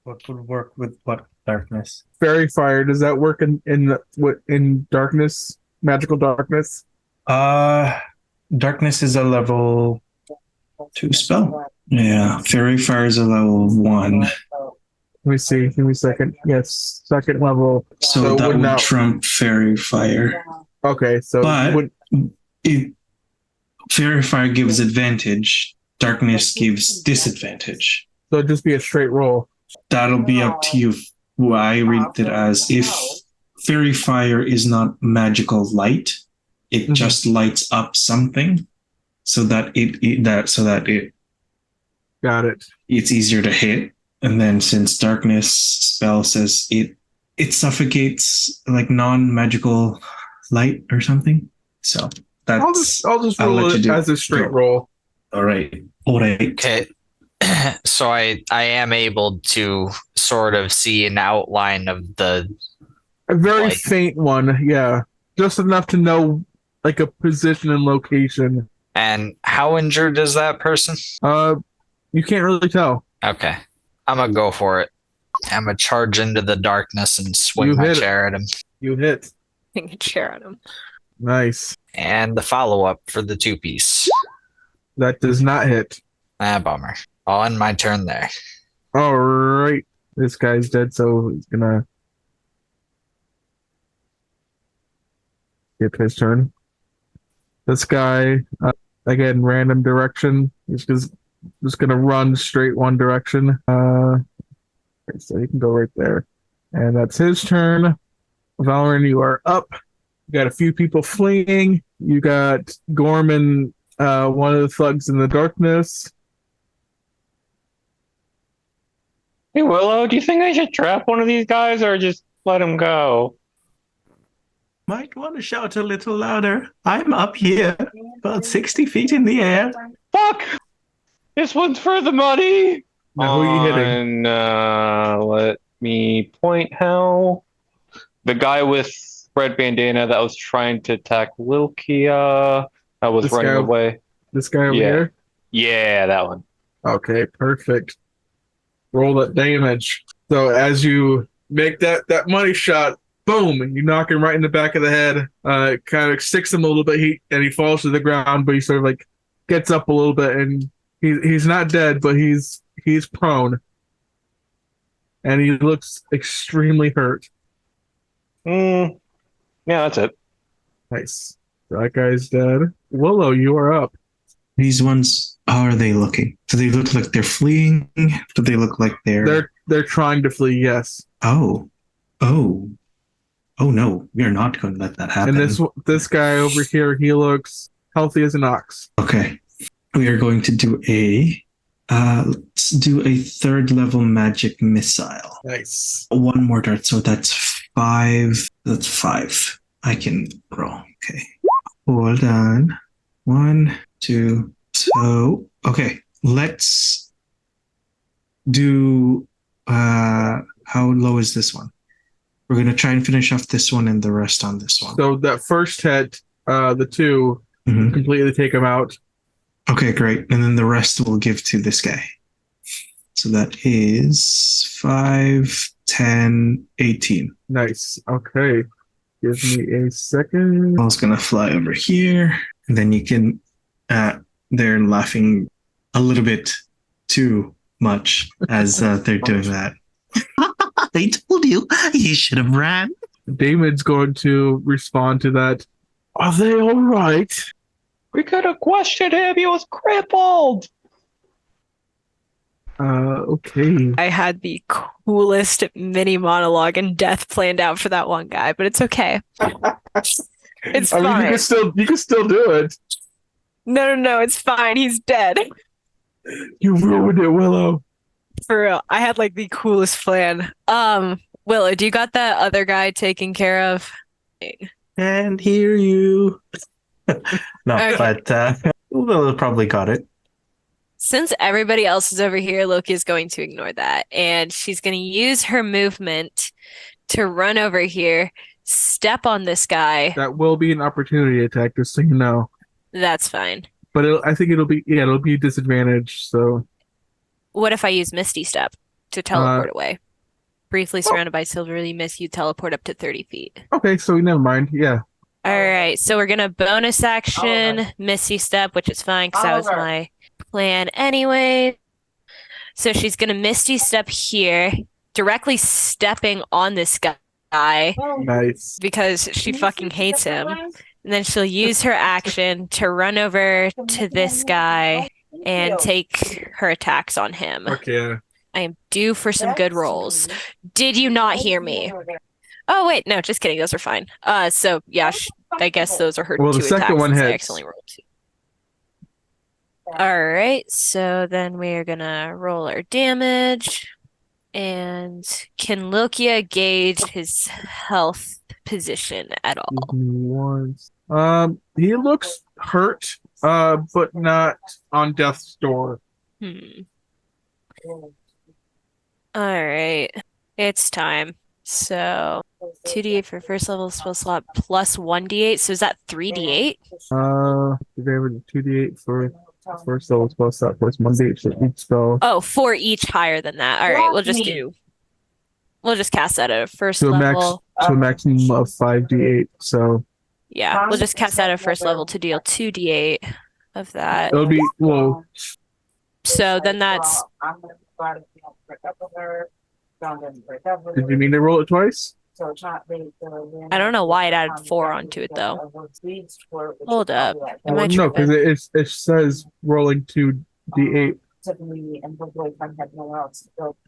What would work with what darkness? Fairy fire, does that work in darkness? Magical darkness? Darkness is a level 2 spell. Yeah, Fairy Fire is a level 1. Let me see. Give me a second. Yes, second level. So that would would not- trump Fairy Fire. Okay, so But Fairy Fire gives advantage, Darkness gives disadvantage. it'd just be a straight roll. That'll be up to you. What I read it as if Fairy Fire is not magical light, it Mhm. just lights up something so that Got it. it's easier to hit. And then since darkness spell says it suffocates like non-magical light or something. So that's I'll just I'll roll let you it do as a it. straight Go. roll. all right. All right. Okay. So I am able to sort of see an outline of the A very Like- faint one, yeah. Just enough to know like a position and location. and how injured is that person? You can't really tell. Okay. I'm gonna go for it. I'm gonna charge into the darkness and swing You my hit it. chair at him. You hit. Take a chair at him. Nice. And the follow up for the 2-piece. That does not hit. Bummer. I'll end my turn there. All right. This guy's dead, so he's gonna skip his turn. This guy, again, random direction. He's just gonna run straight one direction. Okay, so he can go right there, and that's his turn. Valorant, you are up. You got a few people fleeing. You got Gorman, one of the thugs in the darkness. Hey, Willow, do you think I should trap one of these guys or just let him go? Might want to shout a little louder. I'm up here, about 60 feet in the air. Fuck! This one's for the money! Now, who are you hitting? And let me point how. The guy with red bandana that was trying to attack Wilkia, that was This running guy? away. This guy over Yeah. here? Yeah, that one. Okay, perfect. Roll that damage. So as you make that money shot, boom, you knock him right in the back of the head. It kind of sticks him a little bit, and he falls to the ground, but he sort of like gets up a little bit, and he's not dead, but he's prone, and he looks extremely hurt. Yeah, that's it. Nice. That guy's dead. Willow, you are up. These ones, how are they looking? Do they look like they're fleeing? Do they look like They're trying to flee. Yes. Oh no, we are not going to let that happen. And this guy over here, he looks healthy as an ox. Okay, we are going to do let's do a 3rd level magic missile. Nice. One more dart, so that's 5. That's 5. I can roll. Okay, hold on. 1, 2. So okay, let's do. How low is this one? We're gonna try and finish off this one and the rest on this one. So that first hit, the 2 Mhm. completely take him out. Okay, great. And then the rest we'll give to this guy. So that is 5, 10, 18. Nice. Okay. Give me a second. Ball's gonna fly over here. And then you can they're laughing a little bit too much as they're doing that. They told you should have ran. Damon's going to respond to that. Are they all right? We could have questioned him. He was crippled. Okay. I had the coolest mini monologue and death planned out for that one guy, but it's okay. It's I mean, fine. you can still do it. No, it's fine. He's dead. You ruined it, Willow. For real. I had like the coolest plan. Willow, do you got that other guy taken care of? And hear you. No, Okay. but Willow probably got it. Since everybody else is over here, Loki is going to ignore that. And she's going to use her movement to run over here, step on this guy. That will be an opportunity attack, just so you know. That's fine. But I think it'll be disadvantage. So What if I use Misty Step to teleport away? Briefly surrounded by silvery mist, you teleport up to 30 feet. okay, so never mind. Yeah. All right, so we're gonna bonus action Misty Step, which is fine because that was my plan anyway. So she's gonna Misty Step here, directly stepping on this guy Nice. because she fucking hates him. And then she'll use her action to run over to this guy and take her attacks on him. Okay. I am due for some good rolls. Did you not hear me? Oh wait, no, just kidding. Those are fine. So yeah, I guess those are her Well, the two second attacks. one I hits. accidentally rolled two. All right, so then we're gonna roll our damage. And can Lokia gauge his health position at all? Give me one. He looks hurt, but not on death's door. All right, it's time. So 2d8 for first level spell slot plus 1d8. So is that 3d8? The damage of 2d8 for first level spell slot plus 1d8 for each spell. Oh, four each higher than that. All right, we'll just cast that at a first To a level. maximum of 5d8. So Yeah, we'll just cast that at first level to deal 2d8 of that. it'll be So then that's Did you mean to roll it twice? I don't know why it added 4 onto it though. Hold up. Am I No, because tripping? it says rolling 2d8.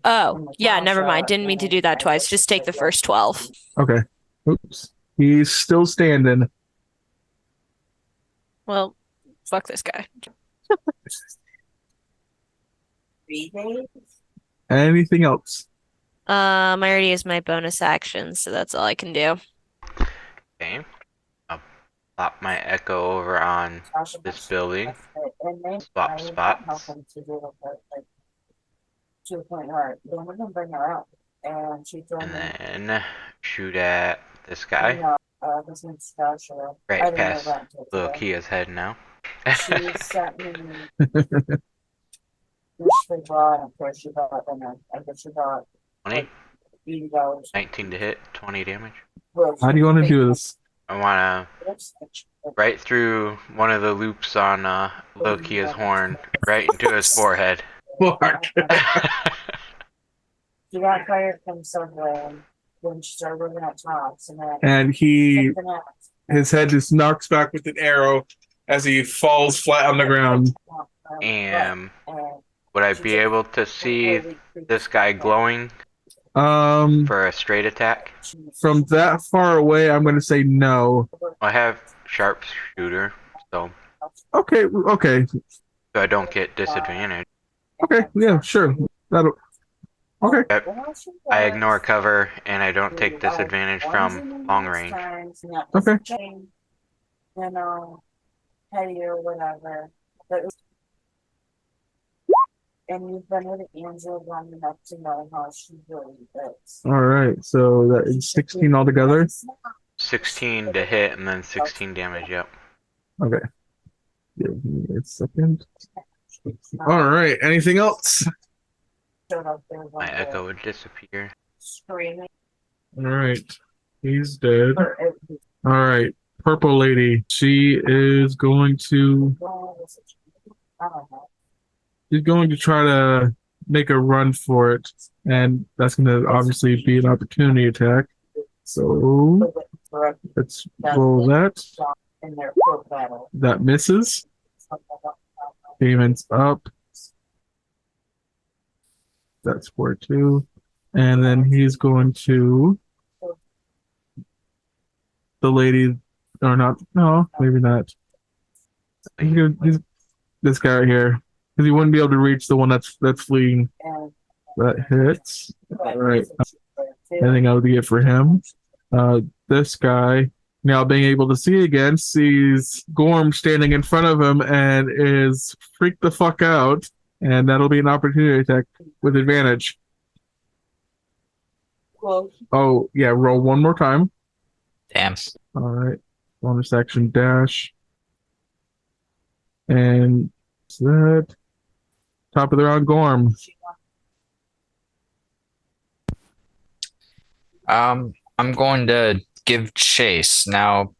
Oh, yeah, never mind. Didn't mean to do that twice. Just take the first 12. Okay. Oops. He's still standing. Well, fuck this guy. Anything else? I already used my bonus action, so that's all I can do. Okay. I'll plop my echo over on this building. Swap spots. And then shoot at this guy. Right past Lokia's head now. She sent me. She bought 20, $80. 19 to hit, 20 damage. How do you want to do this? I want to right through one of the loops on Lokia's horn, right into his forehead. Fuck. She got fired from Subway when she started working at Tops, And his head just knocks back with an arrow as he falls flat on the ground. And would I be able to see this guy glowing for a straight attack? From that far away, I'm going to say no. I have sharpshooter, so Okay. I don't get disadvantage. Okay, yeah, sure. That'll. Okay. I ignore cover and I don't take disadvantage from long range. Okay. Petty or whatever. And you've been with Angela long enough to know how she really is. All right. So that is 16 altogether. 16 to hit and then 16 damage. Yep. Okay. Give me a second. All right. Anything else? My echo would disappear. Screaming. All right. He's dead. All right. Purple lady. She is going to. She's going to try to make a run for it, and that's going to obviously be an opportunity attack. So let's roll that. In their foot battle. That misses. Damon's up. That's 4-2. And then he's going to the lady, or not? No, maybe not. He's this guy right here, because he wouldn't be able to reach the one that's fleeing. That hits. All right. Anything I would get for him? This guy, now being able to see again, sees Gorm standing in front of him and is freaked the fuck out, and that'll be an opportunity attack with advantage. Oh yeah, roll one more time. Damn. All right, bonus action dash, and that top of the round, Gorm. I'm going to give chase. Now,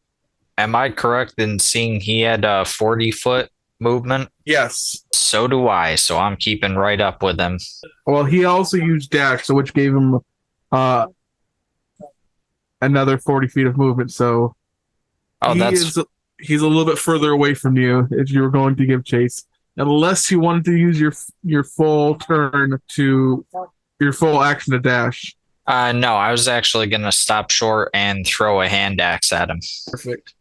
am I correct in seeing he had a 40-foot movement? Yes. So do I, so I'm keeping right up with him. Well, he also used dash, so which gave him another 40 feet of movement. So he's a little bit further away from you if you were going to give chase, unless you wanted to use your full turn to your full action to dash. No, I was actually going to stop short and throw a hand axe at him. Perfect.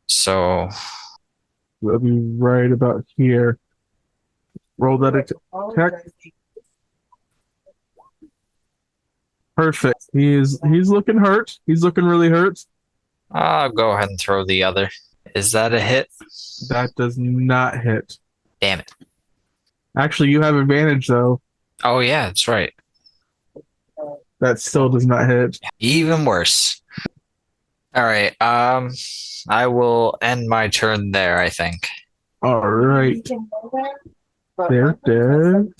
So We'll be right about here. Roll that attack. Perfect. He's looking hurt. He's looking really hurt. I'll go ahead and throw the other. Is that a hit? That does not hit. Damn it. Actually, you have advantage though. Oh yeah, that's right. That still does not hit. Even worse. All right. I will end my turn there, I think. All right. They're dead.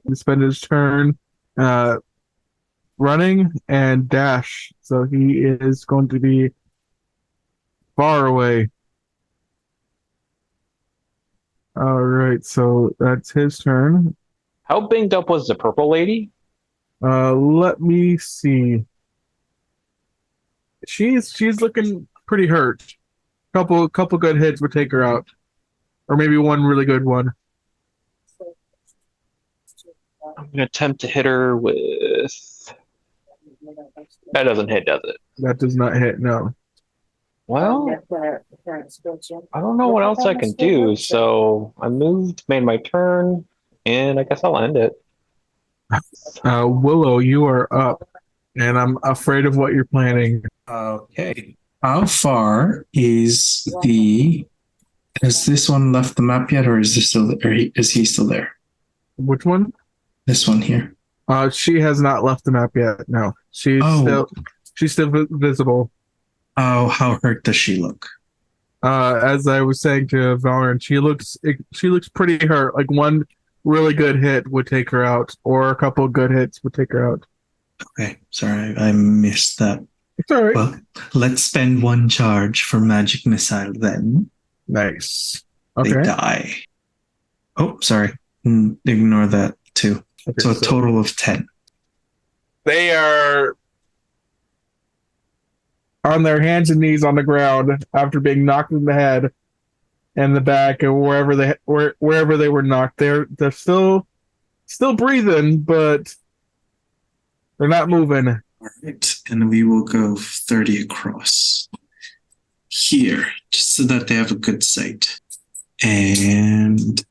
He spent his turn running and dash. So he is going to be far away. All right, so that's his turn. How banged up was the purple lady? Let me see. She's looking pretty hurt. Couple good hits would take her out, or maybe one really good one. I'm gonna attempt to hit her with. That doesn't hit, does it? That does not hit. No. Well, I don't know what else I can do. So I moved, made my turn, and I guess I'll end it. Willow, you are up, and I'm afraid of what you're planning. Okay. How far is has this one left the map yet, or is he still there? Which one? This one here. She has not left the map yet. No, she's still visible. Oh, how hurt does she look? As I was saying to Valorant, she looks pretty hurt. Like one really good hit would take her out, or a couple good hits would take her out. Okay, sorry, I missed that. It's all right. Well, let's spend one charge for magic missile then. Nice. They Okay. die. Oh, sorry. Ignore that too. Okay, So a total of 10. They are on their hands and knees on the ground after being knocked in the head and the back, or wherever they were knocked. They're still breathing, but they're not moving. All right, and we will go 30 across here, just so that they have a good sight. And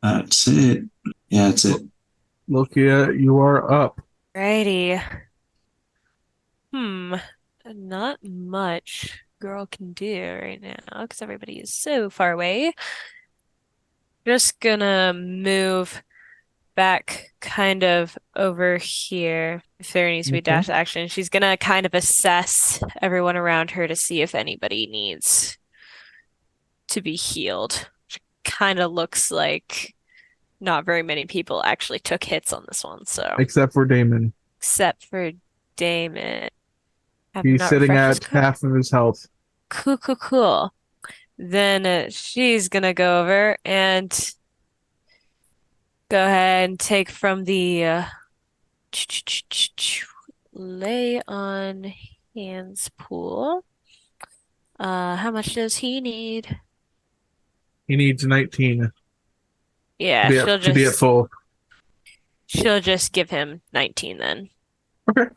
that's it. Yeah, that's it. Lokia, you are up. Righty. Not much girl can do right now because everybody is so far away. Just gonna move back kind of over here. If there needs to be dash action, she's gonna kind of assess everyone around her to see if anybody needs to be healed. Kind of looks like not very many people actually took hits on this one, so Except for Damon. except for Damon. Have He's not sitting refreshed at his code. half of his health. Cool. Then she's gonna go over and go ahead and take from the lay on hands pool. How much does he need? He needs 19 Yeah, to be at full. she'll just give him 19 then. Okay.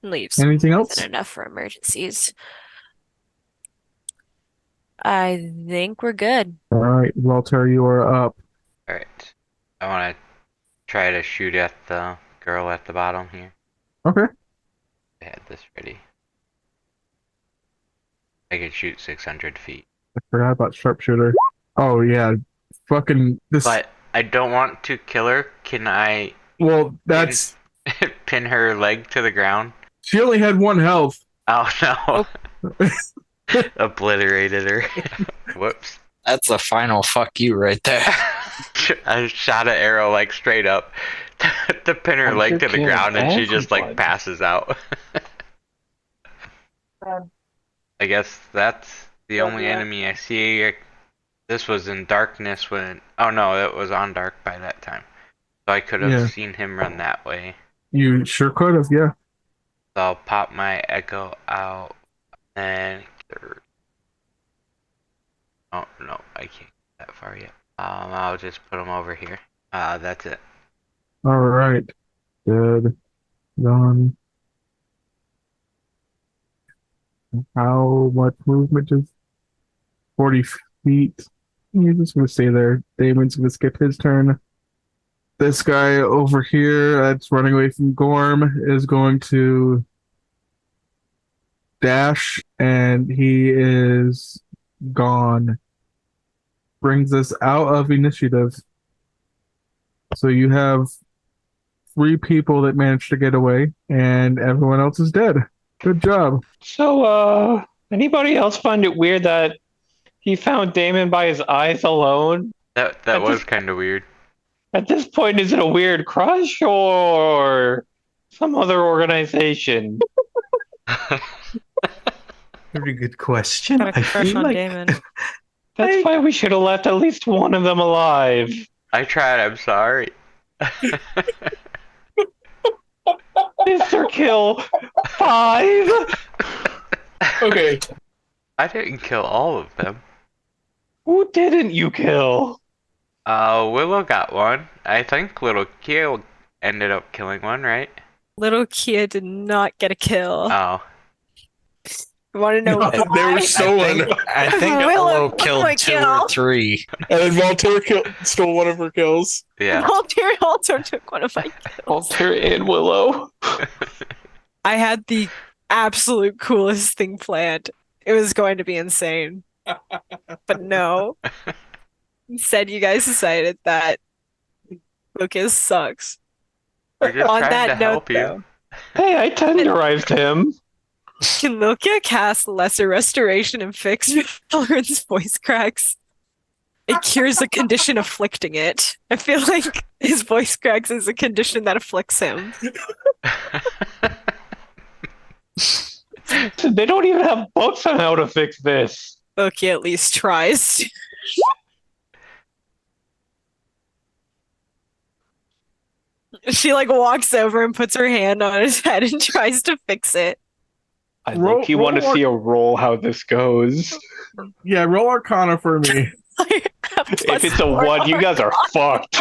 Leaves Anything more else? than enough for emergencies. I think we're good. All right, Walter, you are up. Alright. I want to try to shoot at the girl at the bottom here. Okay. I had this ready. I can shoot 600 feet. I forgot about sharpshooter. Oh yeah, fucking this. But I don't want to kill her. Can I Well, that's pin her leg to the ground? she only had 1 health. Oh no. Obliterated her. Whoops. That's a final fuck you right there. I shot an arrow like straight up to pin her leg to the ground, and she just like passes out. I guess that's the only enemy I see. This was in darkness when. Oh no, it was on dark by that time. So I could have seen him run that way. You sure could have, yeah. So I'll pop my echo out and. Oh no, I can't get that far yet. I'll just put him over here. That's it. All right. Good. Done. How much movement is 40 feet? You're just gonna stay there. Damon's gonna skip his turn. This guy over here that's running away from Gorm is going to dash, and he is gone. Brings us out of initiative. So you have 3 people that managed to get away, and everyone else is dead. Good job. So, anybody else find it weird that he found Damon by his eyes alone? That was kind of weird. At this point, is it a weird crush or some other organization? Very good question. Got a I crush feel on like Damon. That's why we should have left at least one of them alive. I tried, I'm sorry. Mr. Kill 5. Okay. I didn't kill all of them. Who didn't you kill? Willow got one. I think Little Kia ended up killing one, right? Little Kia did not get a kill. Oh. You want to know No, why? they were stolen. I think Willow Willow took killed my 2 kill. or 3. And then Voltaire stole one of her kills. Yeah. Walter also took one of my kills. Walter and Willow. I had the absolute coolest thing planned. It was going to be insane. But no. Instead, you guys decided that Lucas sucks. We're just On trying that to note, help you. though, Hey, I tenderized him. can Lokia cast Lesser Restoration and fix Valorant's voice cracks? It cures a condition afflicting it. I feel like his voice cracks is a condition that afflicts him. They don't even have books on how to fix this. Loki at least tries. She like walks over and puts her hand on his head and tries to fix it. I Roll- think you want to roll- see a roll how this goes. Yeah, roll Arcana for me. If it's a 1, you guys are fucked.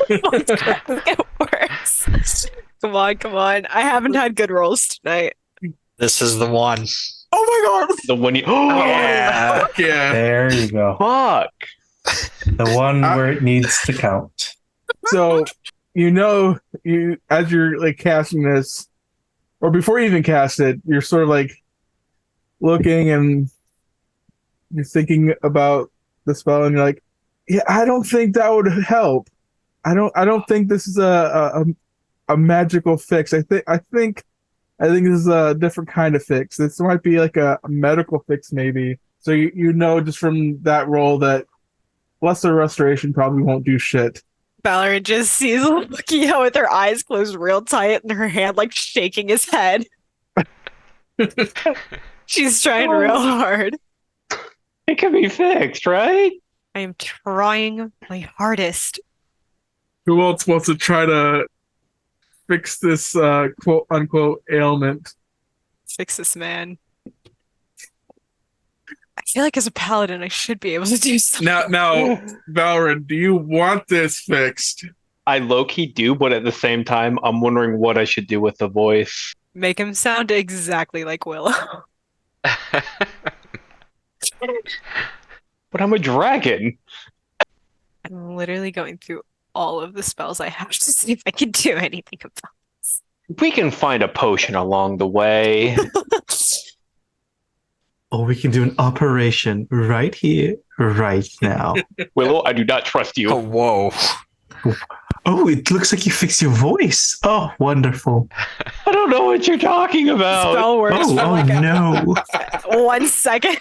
Voice cracks get worse. Come on, come on. I haven't had good rolls tonight. This is the one. Oh my god! The one you. Yeah. Fuck yeah. There you go. Fuck. The one where it needs to count. So, you as you're like casting this, or before you even cast it, you're sort of like looking and you're thinking about the spell, and you're like, yeah, I don't think that would help. I don't think this is a magical fix. I think this is a different kind of fix. This might be like a medical fix, maybe. So you know just from that roll that lesser restoration probably won't do shit. Valorant just sees Lukia with her eyes closed real tight and her hand like shaking his head. She's trying real hard. It can be fixed, right? I am trying my hardest. Who else wants to try to fix this quote unquote ailment. Fix this man. I feel like as a paladin, I should be able to do something. Now, Valorant, do you want this fixed? I low-key do, but at the same time, I'm wondering what I should do with the voice. Make him sound exactly like Willow. But I'm a dragon. I'm literally going through all of the spells I have to see if I can do anything about We can find a potion along the way. Or we can do an operation right here, right now. Willow, I do not trust you. Oh, whoa. Oh, it looks like you fixed your voice. Oh, wonderful. I don't know what you're talking about. Spell works Oh, for oh like no. 1 second.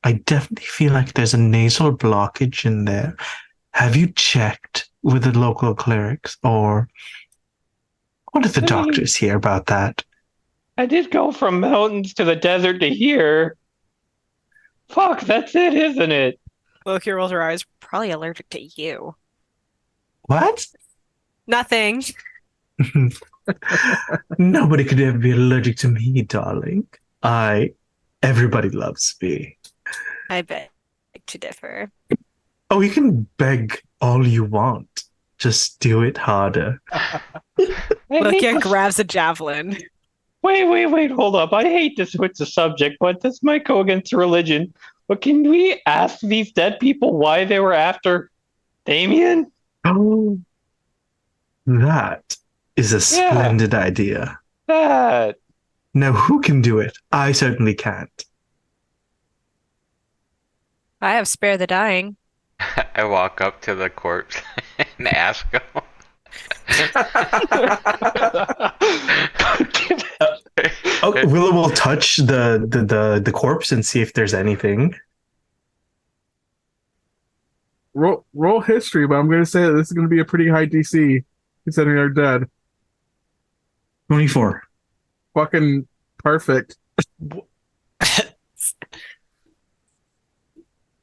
I definitely feel like there's a nasal blockage in there. Have you checked with the local clerics, or what did the doctors hear about that? I did go from mountains to the desert to here. Fuck, that's it, isn't it? Loki rolls her eyes. Probably allergic to you. What? Nothing. Nobody could ever be allergic to me, darling. Everybody loves me. I beg to differ. Oh, you can beg all you want. Just do it harder. Loki grabs a javelin. Wait, hold up. I hate to switch the subject, but this might go against religion. But can we ask these dead people why they were after Damien? Oh, that is a splendid idea. That. Now, who can do it? I certainly can't. I have spare the dying. I walk up to the corpse and ask him. Willow will touch the corpse and see if there's anything. Roll history, but I'm going to say that this is going to be a pretty high DC considering they're dead. 24. Fucking perfect.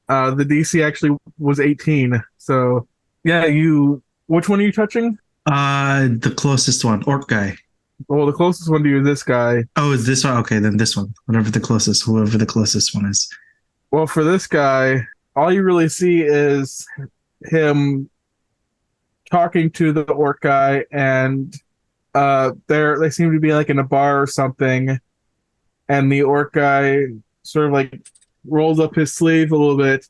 The DC actually was 18. So, yeah, which one are you touching? The closest one, orc guy. Well, the closest one to you is this guy. Oh, is this one? Okay, then this one. Whoever the closest one is. Well, for this guy, all you really see is him talking to the orc guy, and they seem to be like in a bar or something, and the orc guy sort of like rolls up his sleeve a little bit,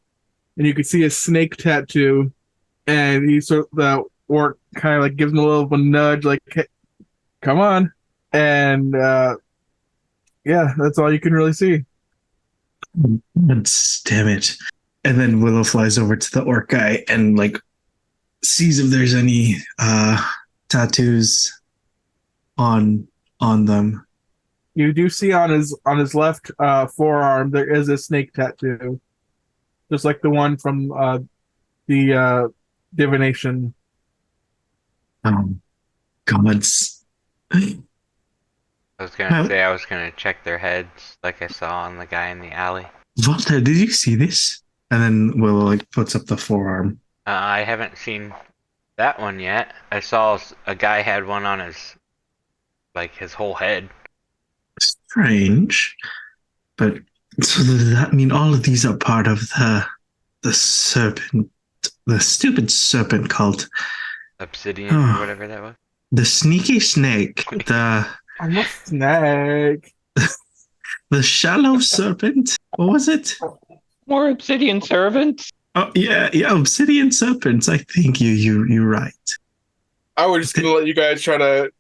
and you can see a snake tattoo, and the orc kind of like gives him a little of a nudge, like, hey, come on, and yeah, that's all you can really see. Damn it. And then Willow flies over to the orc guy and like sees if there's any tattoos on them. You do see on his left forearm there is a snake tattoo, just like the one from the divination. Gods. I was gonna check their heads like I saw on the guy in the alley. Walter, did you see this? And then Willow like puts up the forearm. I haven't seen that one yet. I saw a guy had one on his whole head. Strange. But so does that mean all of these are part of the serpent, the stupid serpent cult? Obsidian or whatever that was. The sneaky snake, I'm a snake. the shallow serpent. What was it? More obsidian servants? Oh yeah, obsidian serpents. I think you're right. I was just gonna let you guys try to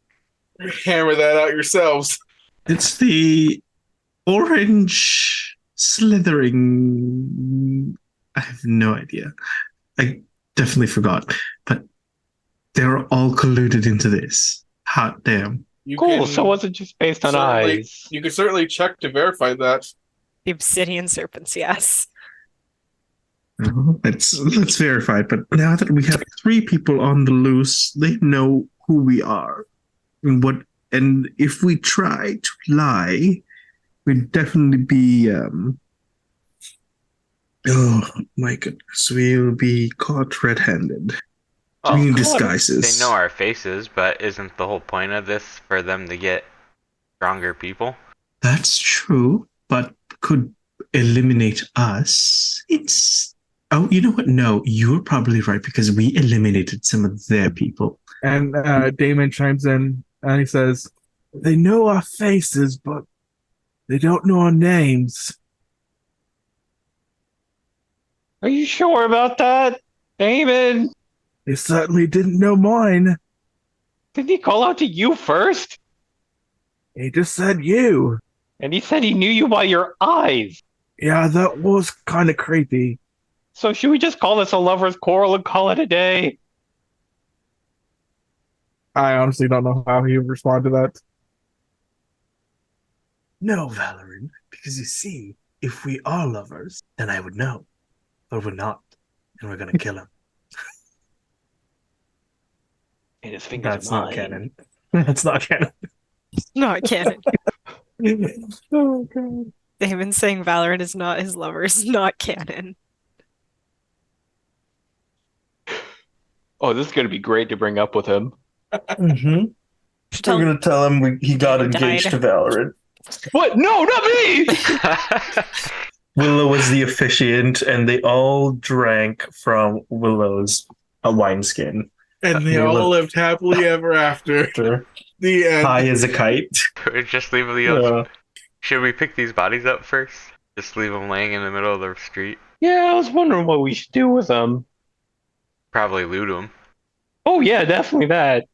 hammer that out yourselves. It's the orange slithering. I have no idea. I definitely forgot, but they're all colluded into this. Hot damn. Cool. So it wasn't just based on eyes. You can certainly check to verify that. The obsidian serpents, yes. Let's verify it. But now that we have 3 people on the loose, they know who we are and if we try to lie, we'd definitely be oh my goodness, we'll be caught red-handed. Well, Meaning God. disguises. they know our faces, but isn't the whole point of this for them to get stronger people? That's true, but could eliminate us. It's. Oh, you know what? No, you're probably right because we eliminated some of their people. And Damon chimes in and he says, "They know our faces, but they don't know our names." Are you sure about that, Damon? They certainly didn't know mine. Did he call out to you first? He just said you. And he said he knew you by your eyes. Yeah, that was kind of creepy. So should we just call this a lover's quarrel and call it a day? I honestly don't know how he would respond to that. No, Valorant, because you see, if we are lovers, then I would know. But we're not, and we're gonna kill him. And his fingers That's are not mine. canon. That's not canon. Not canon. Oh, God. Damon saying Valorant is not his lover is not canon. Oh, this is going to be great to bring up with him. Mm-hmm. Should We're tell gonna tell him he got He engaged died. to Valorant. What? No, not me! Willow was the officiant, and they all drank from Willow's wineskin. And they They all lived- lived happily ever after. After The end. high as a kite. Just leave the others. Yeah. Should we pick these bodies up first? Just leave them laying in the middle of the street? Yeah, I was wondering what we should do with them. Probably loot them. Oh, yeah, definitely that.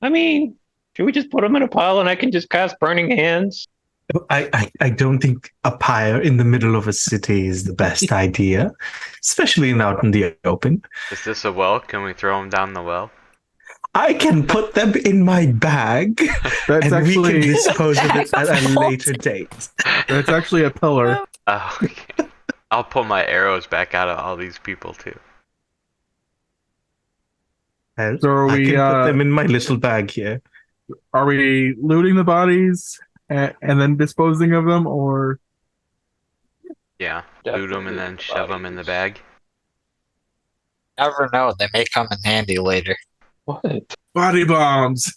I mean, should we just put them in a pile and I can just cast Burning Hands? I don't think a pyre in the middle of a city is the best idea, especially out in the open. Is this a well? Can we throw them down the well? I can put them in my bag, That's and we can actually dispose of it at a later date. that's actually a pillar. Oh, okay. I'll pull my arrows back out of all these people too. And So are I we can put them in my little bag here. are we looting the bodies and then disposing of them, or Yeah, loot them Definitely and then the shove them in the bag. Never know. They may come in handy later. What? body bombs?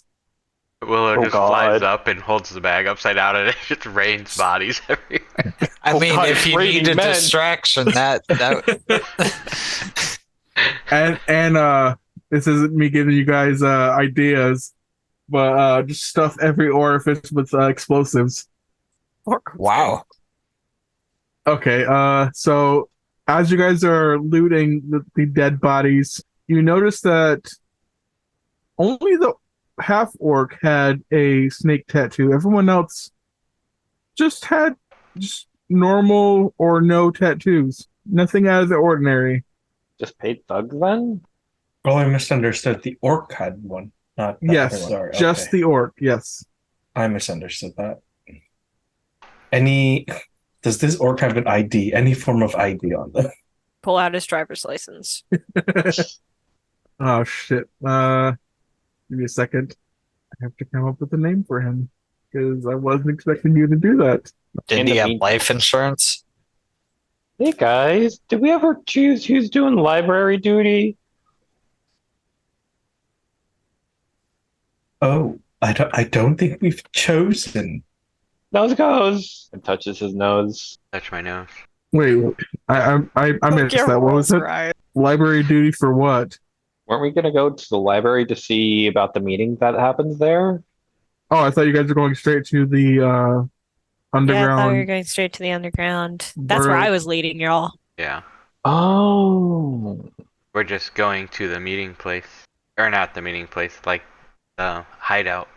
Willow Oh, just flies God. up and holds the bag upside down, and it just rains bodies everywhere. I Oh, mean, God, if it's you raining need a men. distraction, that And this isn't me giving you guys ideas, but just stuff every orifice with explosives. wow. Okay, so as you guys are looting the dead bodies, you notice that only the half orc had a snake tattoo. Everyone else just had just normal or no tattoos. Nothing out of the ordinary. Just paid thugs then? Oh, I misunderstood. The orc had one. Not Yes, Sorry. just Okay. the orc. Yes. I misunderstood that. Does this orc have an ID? Any form of ID on them? pull out his driver's license. Oh shit. Give me a second. I have to come up with a name for him because I wasn't expecting you to do that. Did In he the have mean- life insurance? Hey guys, did we ever choose who's doing library duty? Oh, I don't think we've chosen. Nose goes and touches his nose. Touch my nose. Wait, I missed Your that. What was rolls it? right. Library duty for what? Weren't we gonna go to the library to see about the meeting that happens there? Oh, I thought you guys were going straight to the Yeah, I thought we were underground. going straight to the underground. That's where Bro. I was leading y'all. Yeah. Oh. We're just going to the meeting place. Or not the meeting place, like the hideout.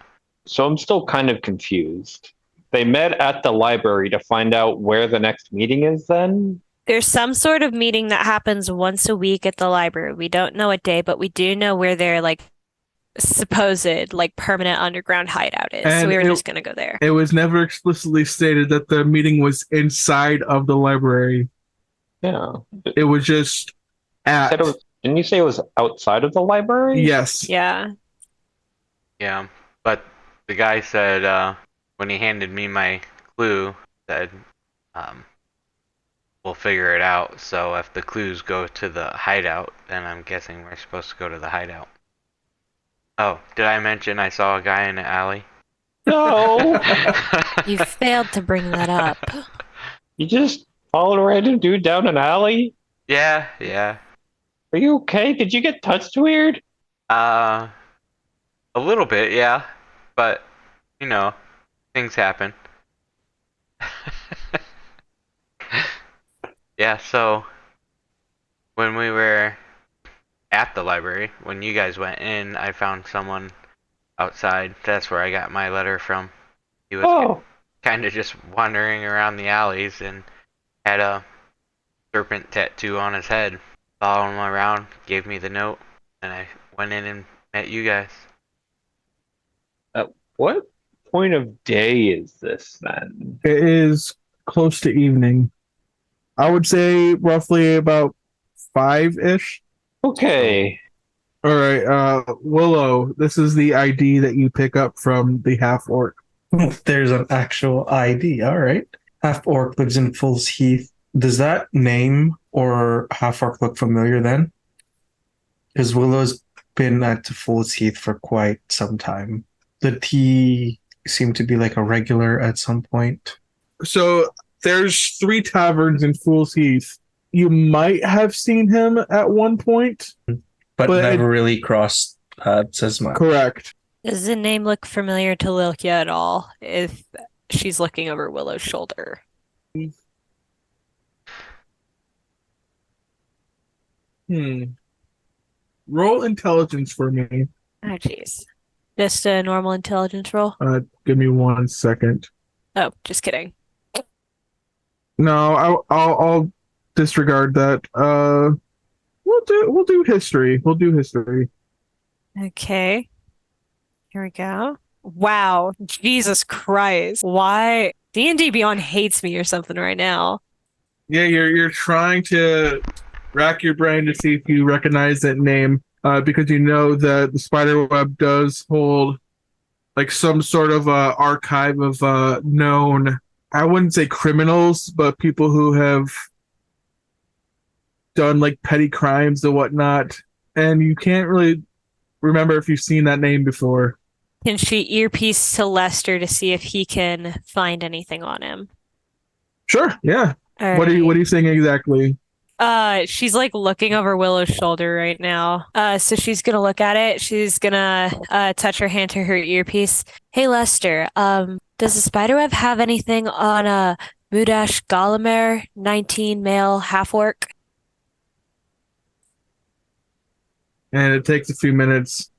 So I'm still kind of confused. They met at the library to find out where the next meeting is then? There's some sort of meeting that happens once a week at the library. We don't know what day, but we do know where their supposed permanent underground hideout is. So And we were it- just gonna go there. It was never explicitly stated that the meeting was inside of the library. Yeah. It was just at. Said it was, didn't you say it was outside of the library? Yes. Yeah. Yeah. But the guy said, when he handed me my clue, said, we'll figure it out. So if the clues go to the hideout, then I'm guessing we're supposed to go to the hideout. Oh, did I mention I saw a guy in the alley? No, You failed to bring that up. you just followed a random dude down an alley. Yeah. Are you okay? Did you get touched weird? Uh, a little bit, yeah. But, things happen. Yeah, so when we were at the library, when you guys went in, I found someone outside. That's where I got my letter from. He was Oh, kind of just wandering around the alleys and had a serpent tattoo on his head. Followed him around, gave me the note, and I went in and met you guys. at what point of day is this then? It is close to evening. I would say roughly about 5-ish. Okay. All right, Willow, this is the ID that you pick up from the half orc. There's an actual ID. All right. Half orc lives in Fool's Heath. Does that name or half orc look familiar then? Because Willow's been at Fool's Heath for quite some time. Did he seem to be like a regular at some point? So there's 3 taverns in Fool's Heath. You might have seen him at one point. But But never really crossed paths as much. Correct. Does the name look familiar to Lilkia at all if she's looking over Willow's shoulder? Roll intelligence for me. Oh, jeez. Just a normal intelligence roll? Give me 1 second. Oh, just kidding. No, I'll disregard that. We'll do history. We'll do history. Okay. Here we go. Wow. Jesus Christ. Why? D&D Beyond hates me or something right now. Yeah, you're trying to rack your brain to see if you recognize that name, because you know that the spiderweb does hold like some sort of archive of known, I wouldn't say criminals, but people who have done like petty crimes and whatnot, and you can't really remember if you've seen that name before. Can she earpiece to Lester to see if he can find anything on him? Sure, yeah. All What are right. you saying exactly? She's like looking over Willow's shoulder right now. So she's gonna look at it. She's gonna touch her hand to her earpiece. Hey Lester, does the spiderweb have anything on Mudash Galamer, 19 male half orc? And it takes a few minutes.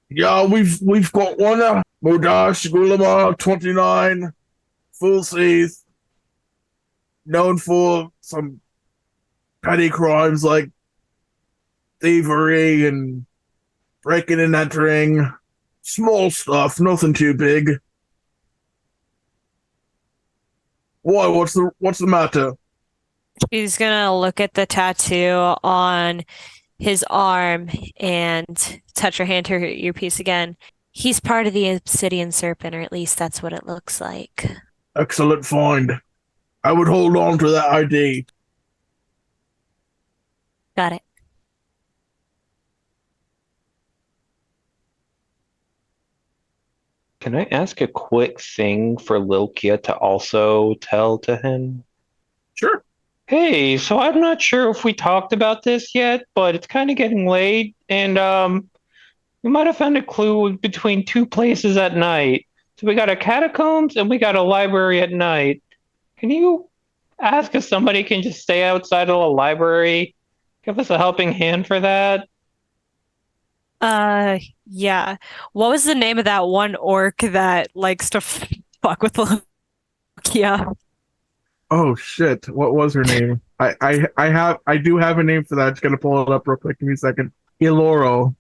Yeah, we've got one. Modash Gulama 29, Fool's Heath, known for some petty crimes like thievery and breaking and entering. Small stuff, nothing too big. Why? What's the matter? She's gonna look at the tattoo on his arm and touch her hand to her earpiece again. He's part of the Obsidian Serpent, or at least that's what it looks like. Excellent find. I would hold on to that ID. Got it. Can I ask a quick thing for Lilkia to also tell to him? Sure. Hey, so I'm not sure if we talked about this yet, but it's kind of getting late, and we might have found a clue between 2 places at night. So we got a catacombs and we got a library at night. Can you ask if somebody can just stay outside of the library? Give us a helping hand for that? Yeah. What was the name of that one orc that likes to fuck with Lilkia? Oh shit! What was her name? I do have a name for that. Just gonna pull it up real quick. Give me a second. Eloro.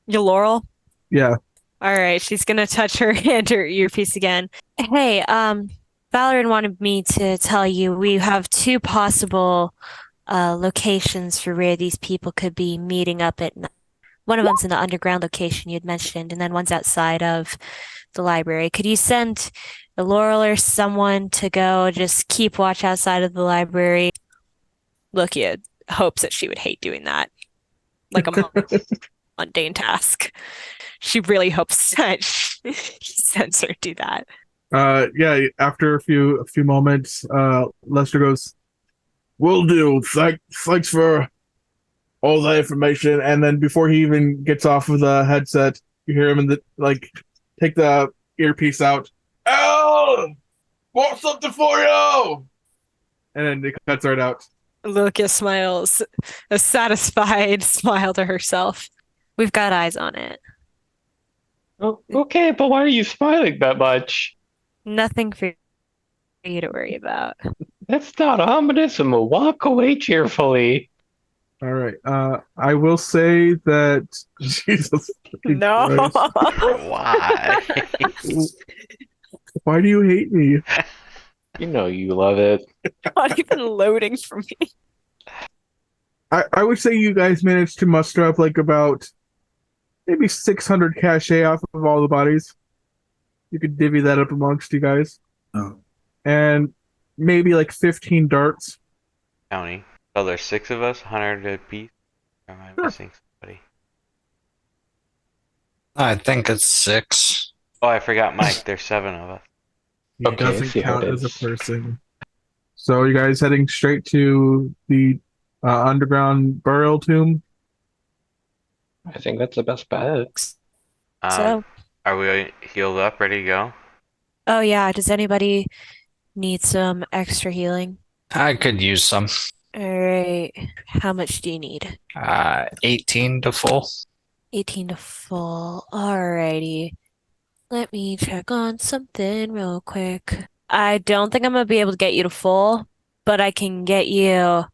Your Laurel? Yeah. All right, she's gonna touch her hand to her earpiece again. Hey, Valerin wanted me to tell you we have 2 possible locations for where these people could be meeting up at night. One of them's in the underground location you'd mentioned, and then one's outside of the library. Could you send the Laurel or someone to go just keep watch outside of the library? Lilkia hopes that she would hate doing that. Like a mundane task. She really hopes that he sends her to do that. Yeah. After a few moments, Lester goes, "Will do. Thanks for all that information." And then before he even gets off of the headset, you hear him take the earpiece out. "Oh, want something for you?" And then it cuts right out. Lucia smiles, a satisfied smile to herself. We've got eyes on it. Oh, okay, but why are you smiling that much? Nothing for you to worry about. That's not ominous, and we'll walk away cheerfully. All right. I will say that Jesus fucking No. Christ. Why? Why do you hate me? You know you love it. Not even loading for me. I would say you guys managed to muster up like about maybe 600 cachet off of all the bodies. You could divvy that up amongst you guys. Oh. And maybe like 15 darts. County. So there's 6 of us, 100 apiece. Or am I missing somebody? I think it's 6. Oh, I forgot Mike. There's 7 of us. He Okay, I doesn't see how count it as a is. person. So you guys heading straight to the underground burial tomb? I think that's the best bet. So, Are we healed up, ready to go? oh yeah, does anybody need some extra healing? I could use some. All right. How much do you need? 18 to full. 18 to full. Alrighty. Let me check on something real quick. I don't think I'm gonna be able to get you to full, but I can get you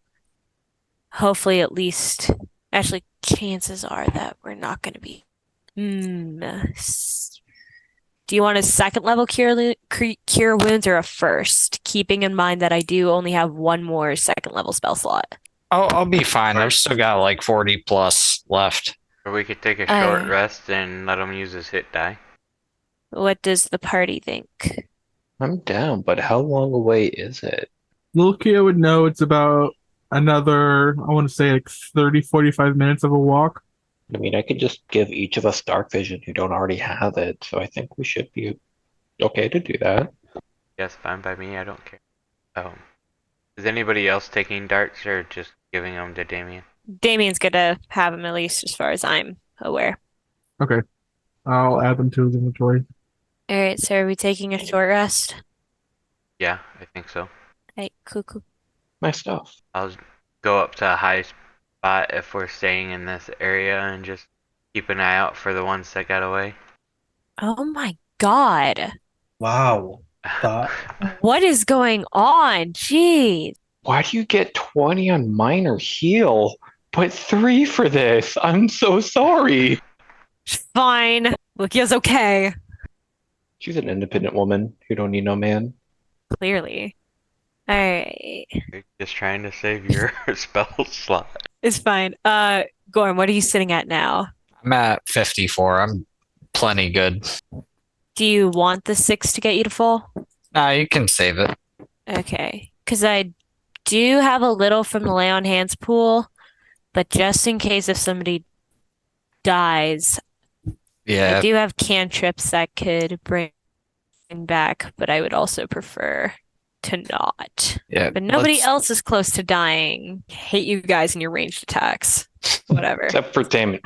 hopefully at least. Actually, chances are that we're not gonna be. Do you want a second level cure wounds or a first? Keeping in mind that I do only have one more second level spell slot. I'll be fine. I've still got like 40 plus left. Or we could take a short rest and let him use his hit die. What does the party think? I'm down, but how long away is it? Lucia would know it's about another, I want to say like 30, 45 minutes of a walk. I mean, I could just give each of us dark vision who don't already have it, so I think we should be okay to do that. Yes, fine by me. I don't care. Is anybody else taking darts or just giving them to Damien? Damien's gonna have him at least as far as I'm aware. Okay. I'll add them to his inventory. All right, so are we taking a short rest? Yeah, I think so. Hey, cool. My stuff. I'll go up to a high spot if we're staying in this area and just keep an eye out for the ones that got away. Oh my God. Wow. What is going on? Jeez. Why do you get 20 on minor heal, but 3 for this? I'm so sorry. Fine. Lucia's okay. She's an independent woman who don't need no man. Clearly. All right. You're just trying to save your spell slot. It's fine. Gorm, what are you sitting at now? I'm at 54. I'm plenty good. Do you want the 6 to get you to full? Nah, you can save it. Okay. Because I do have a little from the lay on hands pool, but just in case if somebody dies, I Yeah. do have cantrips that could bring back, but I would also prefer to not. Yeah. But nobody let's- else is close to dying. Hate you guys and your ranged attacks. Whatever. Except for Damon.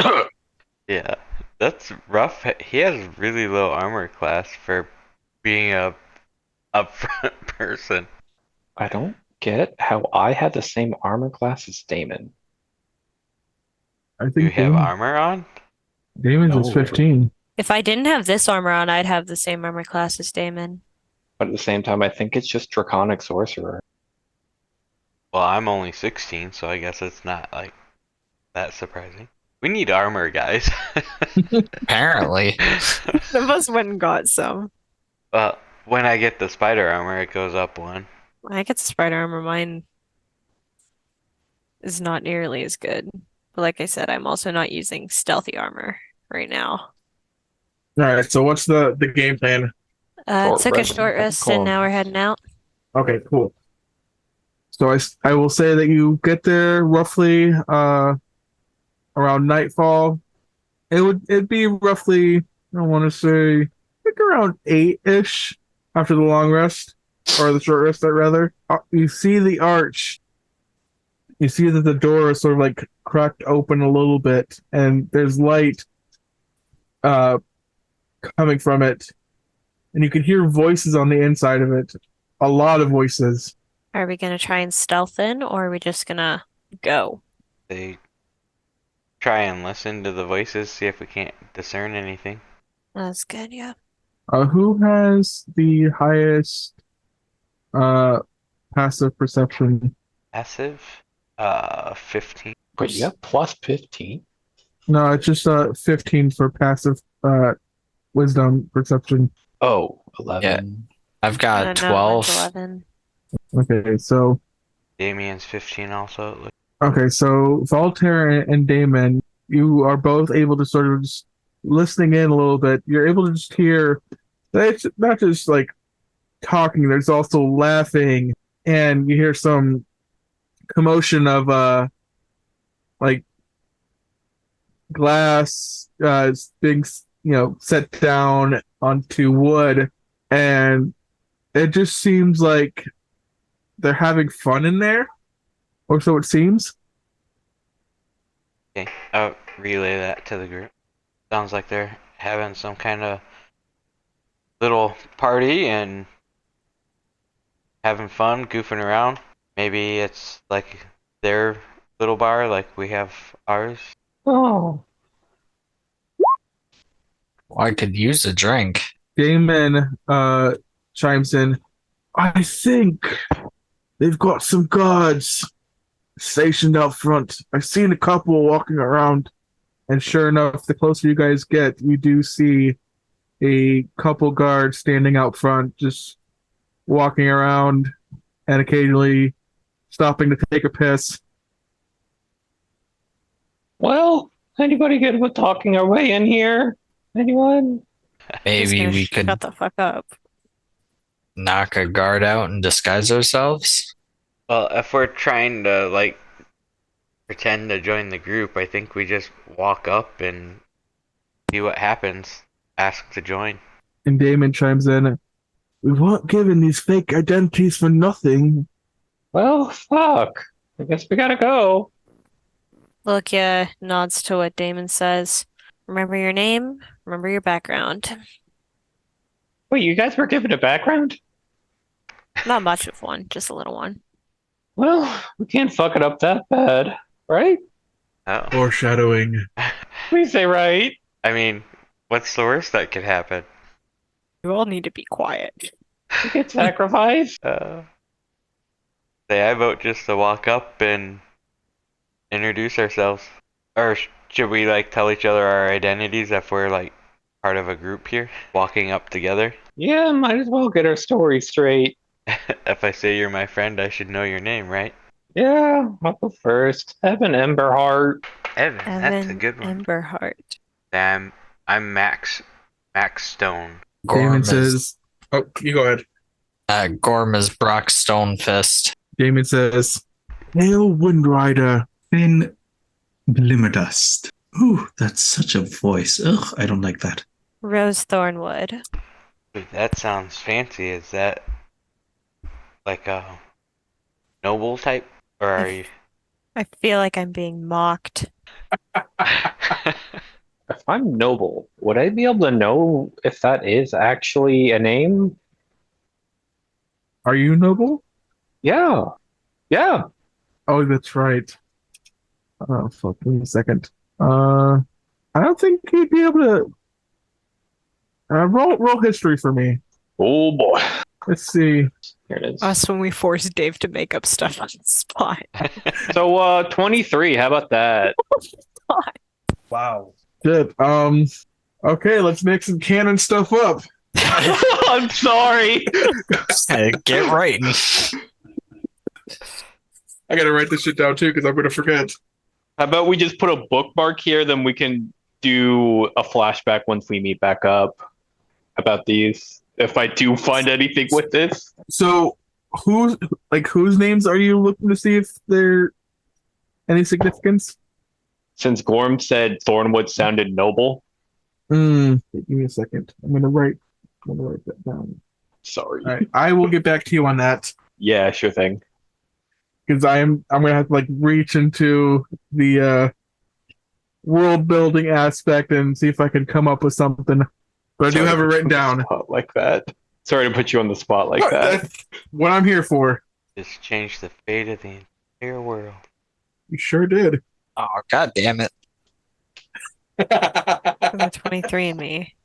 Yeah, that's rough. He has really low armor class for being a upfront person. I don't get how I had the same armor class as Damon. I Do you think have armor on? Damon's is No. 15. If I didn't have this armor on, I'd have the same armor class as Damon. But at the same time, I think it's just Draconic Sorcerer. Well, I'm only 16, so I guess it's not like that surprising. We need armor, guys. Apparently. Some of us went and got some. Well, when I get the spider armor, it goes up 1. When I get the spider armor, mine is not nearly as good. But like I said, I'm also not using stealthy armor right now. All right, so what's the game plan? Short Took a rest short and rest cool. and now we're heading out. Okay, cool. So I will say that you get there roughly around nightfall. It'd be roughly, I want to say, like around 8-ish after the long rest, or the short rest, rather. You see the arch. You see that the door is sort of like cracked open a little bit, and there's light uh, coming from it, and you can hear voices on the inside of it. A lot of voices. Are we gonna try and stealth in, or are we just gonna go? They try and listen to the voices, see if we can't discern anything. That's good, yeah. Who has the highest uh, passive perception? Passive? 15. But you have plus 15. No, it's just 15 for passive wisdom perception. Oh, 11. I've got No, 12. mine's 11. Okay, so Damien's 15 also. It looks. Voltaire and Damon, you are both able to sort of just listening in a little bit. You're able to just hear that it's not just like talking, there's also laughing, and you hear some commotion of like glass being set down onto wood, and it just seems like they're having fun in there, or so it seems. Okay, I'll relay that to the group. Sounds like they're having some kind of little party and having fun, goofing around. Maybe it's like their little bar, like we have ours. Oh. I could use a drink. Damon chimes in. I think they've got some guards stationed out front. I've seen a couple walking around, and sure enough, the closer you guys get, you do see a couple guards standing out front, just walking around and occasionally stopping to take a piss. Well, anybody good with talking our way in here? Anyone? Maybe Just gonna we could shut the fuck up. knock a guard out and disguise ourselves. Well, if we're trying to like pretend to join the group, I think we just walk up and see what happens. Ask to join. And Damon chimes in. We weren't given these fake identities for nothing. Well, fuck. I guess we gotta go. Lokia nods to what Damon says. Remember your name, remember your background. Wait, you guys were given a background? Not much of one, just a little one. Well, we can't fuck it up that bad, right? Oh. Foreshadowing. Please say right. I mean, what's the worst that could happen? You all need to be quiet. We get sacrificed. Say I vote just to walk up and introduce ourselves. Or should we like tell each other our identities if we're like part of a group here, walking up together? Yeah, might as well get our story straight. If I say you're my friend, I should know your name, right? Yeah, I'll go first. Evan Emberheart. Evan, that's a good one. Emberheart. I'm Max Stone. Damon Gorm says, "Oh, you go ahead." Gorm is Brock Stonefist. Damon says, "Hail, Wind Rider." In Blimmerdust. Ooh, that's such a voice. Ugh, I don't like that. Rose Thornwood. Ooh, that sounds fancy. Is that like a noble type, or are you? I feel like I'm being mocked. If I'm noble, would I be able to know if that is actually a name? Are you noble? Yeah. Yeah. Oh, that's right. Oh, fuck. Give me a second. I don't think he'd be able to. Roll history for me. Oh boy. Let's see. Here it is. Us when we force Dave to make up stuff on the spot. So 23, how about that? Wow. Good. Okay, let's make some canon stuff up. I'm sorry. Get writing. I gotta write this shit down too, because I'm gonna forget. How about we just put a bookmark here, then we can do a flashback once we meet back up about these. If I do find anything with this. So, whose names are you looking to see if they're any significance? since Gorm said Thornwood sounded noble. Give me a second. I'm gonna write that down. Sorry. All right, I will get back to you on that Yeah, sure thing. because I'm gonna have to like reach into the world building aspect and see if I can come up with something. But I do Sorry have it to put written you on the down. spot like that. Sorry to put you on the spot like that. That's what I'm here for. Just change the fate of the entire world. You sure did. Oh, god damn it. For the 23 and me.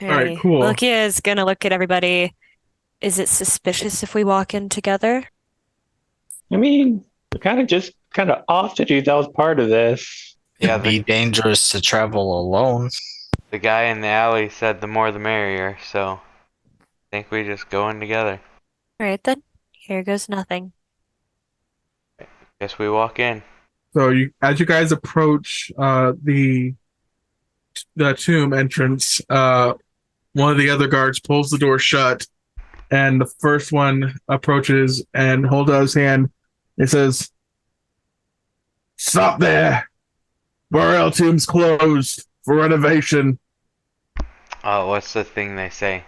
All right, cool. Lokia is gonna look at everybody. Is it suspicious if we walk in together? I mean, we're kind of off to do that was part of this. Yeah, It'd be dangerous to travel alone. the guy in the alley said the more the merrier, so I think we just go in together. All right then. Here goes nothing. Guess we walk in. So as you guys approach the tomb entrance, one of the other guards pulls the door shut, and the first one approaches and holds out his hand. It says, "Stop there! Burial tomb's closed for renovation." Oh, what's the thing they say?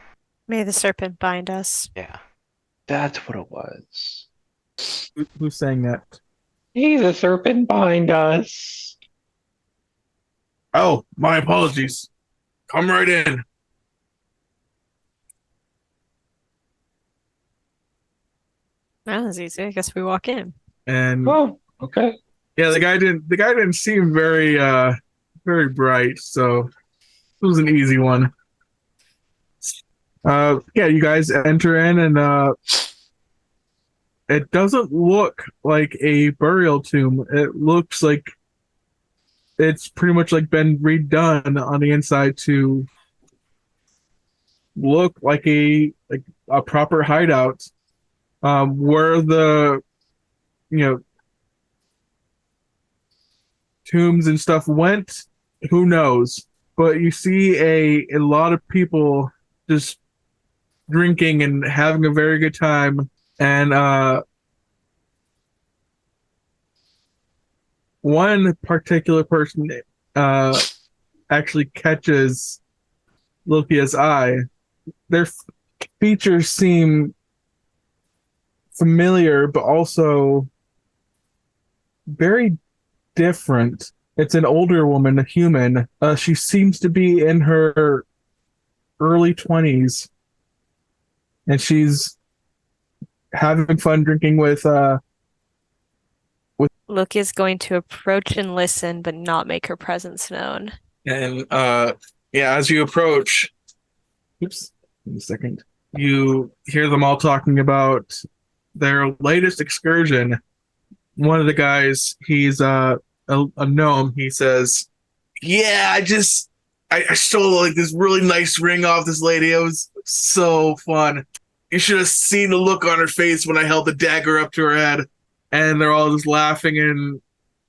May the serpent bind us. Yeah. That's what it was. Who's saying that? Hey, the serpent bind us. Oh, my apologies. Come right in. That was easy. I guess we walk in. And Oh, okay. yeah, the guy didn't seem very bright, so it was an easy one. Yeah, you guys enter in, and it doesn't look like a burial tomb. It looks like it's pretty much like been redone on the inside to look like a proper hideout. Where the tombs and stuff went, who knows? But you see a lot of people just drinking and having a very good time, and one particular person actually catches Lokia's eye. Their features seem familiar, but also very different. It's an older woman, a human. She seems to be in her early 20s, and she's having fun drinking with Loki is going to approach and listen, but not make her presence known. and yeah, as you approach, oops, wait a second, you hear them all talking about their latest excursion. One of the guys, he's a gnome. He says, "Yeah, I stole like this really nice ring off this lady. It was so fun. You should have seen the look on her face when I held the dagger up to her head." And they're all just laughing and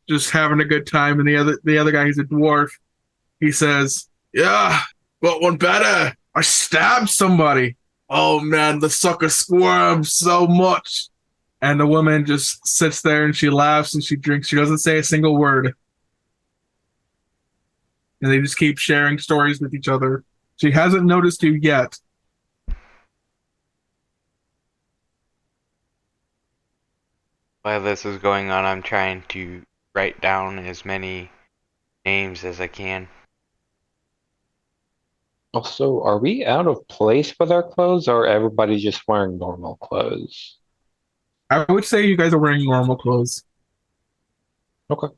just having a good time. And the other guy, he's a dwarf. He says, "Yeah, but one better. I stabbed somebody. Oh man, the sucker squirms so much." And the woman just sits there and she laughs and she drinks. She doesn't say a single word. And they just keep sharing stories with each other. She hasn't noticed you yet. While this is going on, I'm trying to write down as many names as I can. Also, are we out of place with our clothes, or everybody just wearing normal clothes? I would say you guys are wearing normal clothes. Okay.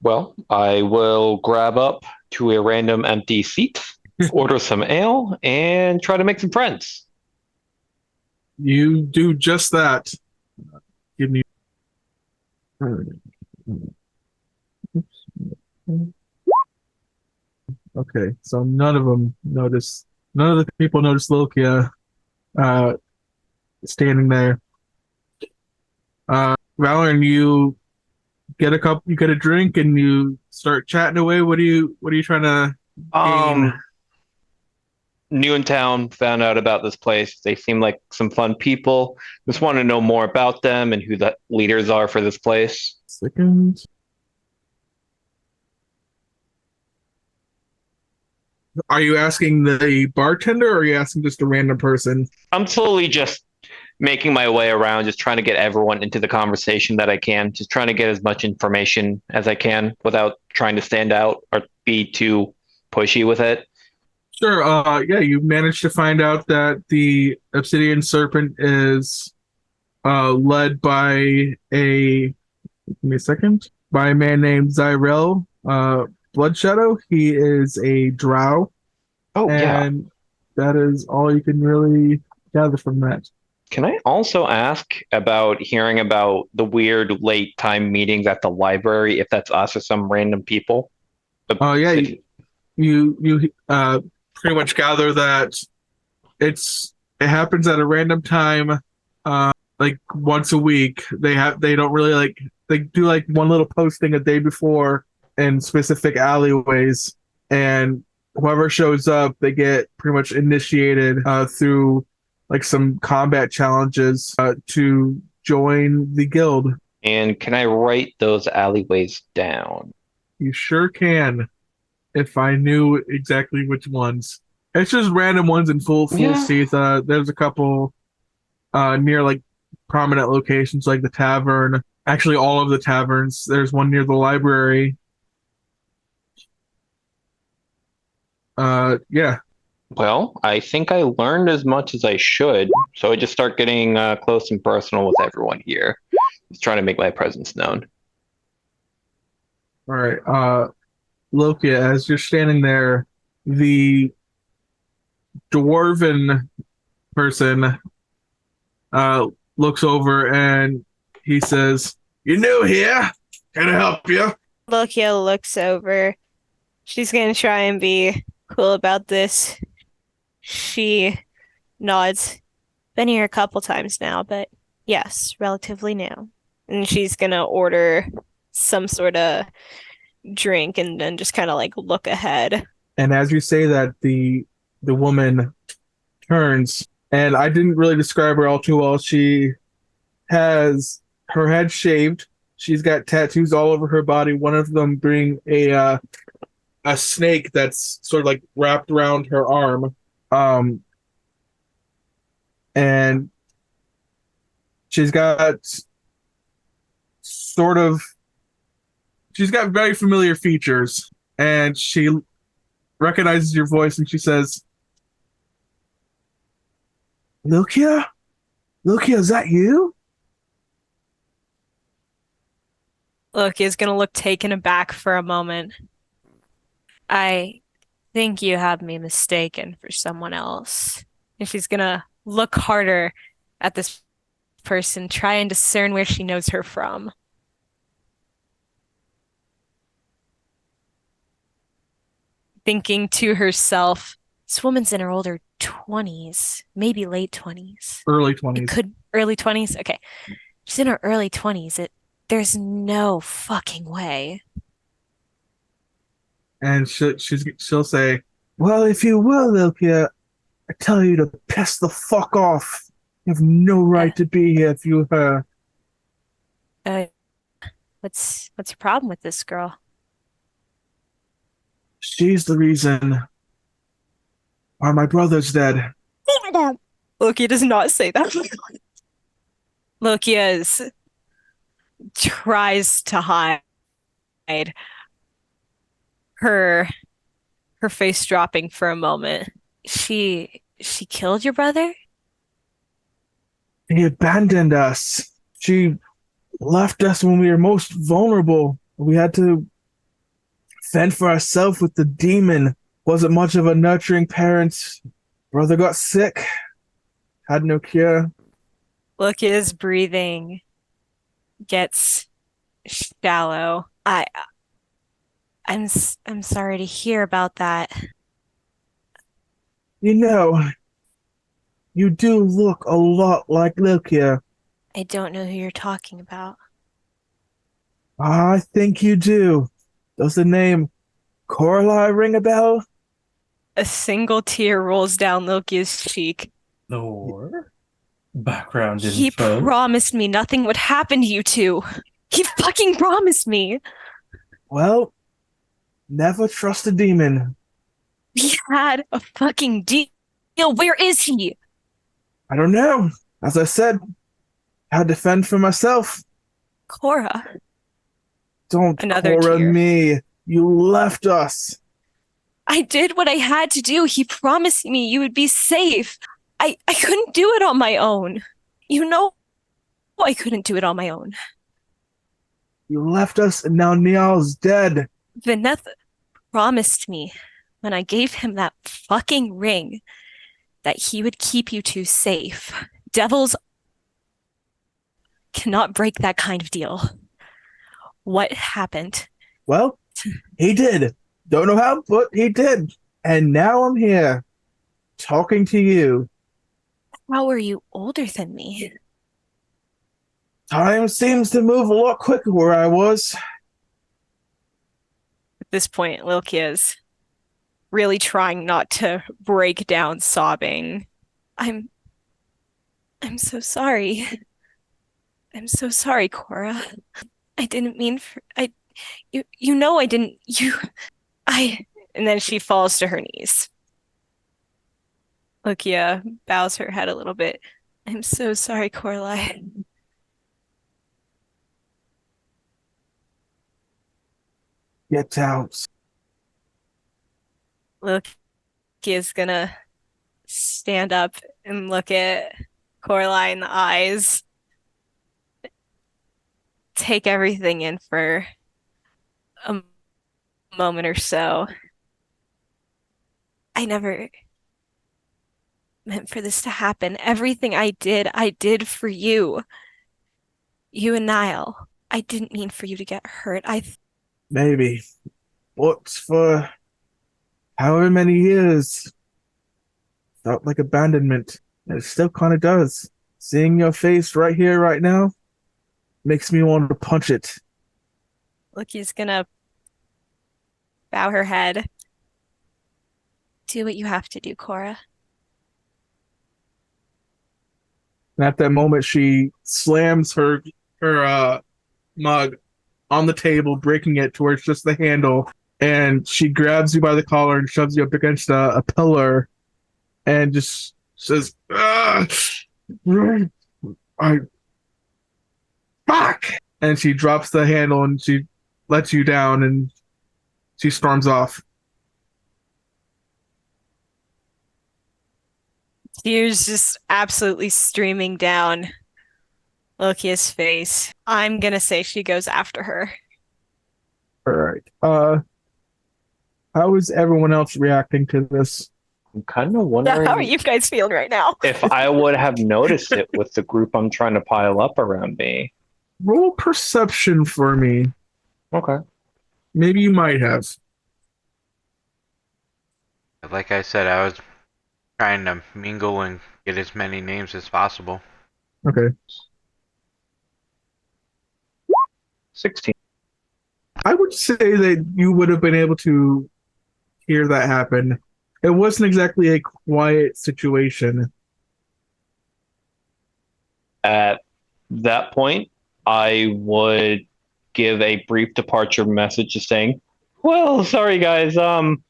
Well, I will grab up to a random empty seat, order some ale, and try to make some friends. You do just that. Give me. Okay, so none of them notice. None of the people notice Lokia standing there. Valorant, you get a drink, and you start chatting away. What are you trying to gain? new in town, found out about this place. They seem like some fun people. Just want to know more about them and who the leaders are for this place. Second. Are you asking the bartender or are you asking just a random person? I'm slowly just making my way around, just trying to get everyone into the conversation that I can, just trying to get as much information as I can without trying to stand out or be too pushy with it. Sure. Yeah, you managed to find out that the Obsidian Serpent is led by give me a second, by a man named Zyrel Bloodshadow. He is a drow, Oh, yeah. and that is all you can really gather from that. Can I also ask about hearing about the weird late time meetings at the library, if that's us or some random people? Oh, yeah, you pretty much gather that it happens at a random time, like once a week. They don't really like they do like one little posting a day before in specific alleyways, and whoever shows up, they get pretty much initiated through like some combat challenges to join the guild. And can I write those alleyways down? You sure can. If I knew exactly which ones. It's just random ones in full Yeah. teeth. There's a couple near like prominent locations like the tavern. Actually, all of the taverns. There's one near the library. Yeah. Well, I think I learned as much as I should, so I just start getting close and personal with everyone here. Just trying to make my presence known. All right. Loki, as you're standing there, the dwarven person looks over and he says, "You new here? Can I help you?" Lokia looks over. She's gonna try and be cool about this. She nods. Been here a couple times now, but yes, relatively new. And she's gonna order some sort of drink and then just kind of like look ahead. And as you say that, the woman turns, and I didn't really describe her all too well. She has her head shaved. She's got tattoos all over her body. One of them being a snake that's sort of like wrapped around her arm. And she's got sort of she's got very familiar features, and she recognizes your voice and she says, "Lukia? Lukia, is that you?" Lokia's gonna look taken aback for a moment. I think you have me mistaken for someone else. And she's gonna look harder at this person, try and discern where she knows her from. Thinking to herself, this woman's in her older 20s, maybe late 20s. Early It 20s. could early 20s. Okay. She's in her early 20s. There's no fucking way. And she'll say, "Well, if you will, Lukia, I tell you to piss the fuck off. You have no right to be here if you Uh, what's your problem with this girl? She's the reason why my brother's dead." Loki does not say that. Loki tries to hide her face dropping for a moment. She killed your brother? He abandoned us. She left us when we were most vulnerable. We had to fend for ourselves with the demon. Wasn't much of a nurturing parent. Brother got sick. Had no cure. Loki's breathing gets shallow. I'm sorry to hear about that. You know, you do look a lot like Lukia. I don't know who you're talking about. I think you do. Does the name Coralie ring a bell? A single tear rolls down Loki's cheek. Or background He info. promised me nothing would happen to you two. He fucking promised me. Well, never trust a demon. We had a fucking deal. Where is he? I don't know. As I said, I defend for myself. Cora. Don't Another Cora tear. me. You left us. I did what I had to do. He promised me you would be safe. I couldn't do it on my own. You know I couldn't do it on my own. You left us, and now Niall's dead. Vineth promised me when I gave him that fucking ring that he would keep you two safe. Devils cannot break that kind of deal. What happened? Well, he did. Don't know how, but he did. And now I'm here, talking to you. How are you older than me? Time seems to move a lot quicker where I was. At this point, Lilkia is really trying not to break down sobbing. I'm so sorry. I'm so sorry, Cora. I didn't mean for you know I didn't and then she falls to her knees. Lukia bows her head a little bit. I'm so sorry, Coralie. Get out. Lukia is gonna stand up and look at Coralie in the eyes. Take everything in for a moment or so. I never meant for this to happen. Everything I did for you. You and Niall. I didn't mean for you to get hurt. Maybe. But for however many years, felt like abandonment. And it still kind of does. Seeing your face right here, right now, makes me want to punch it. Loki's gonna bow her head. Do what you have to do, Cora. And at that moment, she slams her mug on the table, breaking it to where it's just the handle. And she grabs you by the collar and shoves you up against a pillar and just says, "Ah, I fuck!" And she drops the handle and she lets you down and she storms off. Tears just absolutely streaming down Lokia's face. I'm gonna say she goes after her. All right. How is everyone else reacting to this? I'm kind of wondering How are you guys feeling right now? if I would have noticed it with the group I'm trying to pile up around me. Roll perception for me. Okay. Maybe you might have. Like I said, I was trying to mingle and get as many names as possible. Okay. 16. I would say that you would have been able to hear that happen. It wasn't exactly a quiet situation. At that point, I would give a brief departure message just saying, well, sorry guys, I'm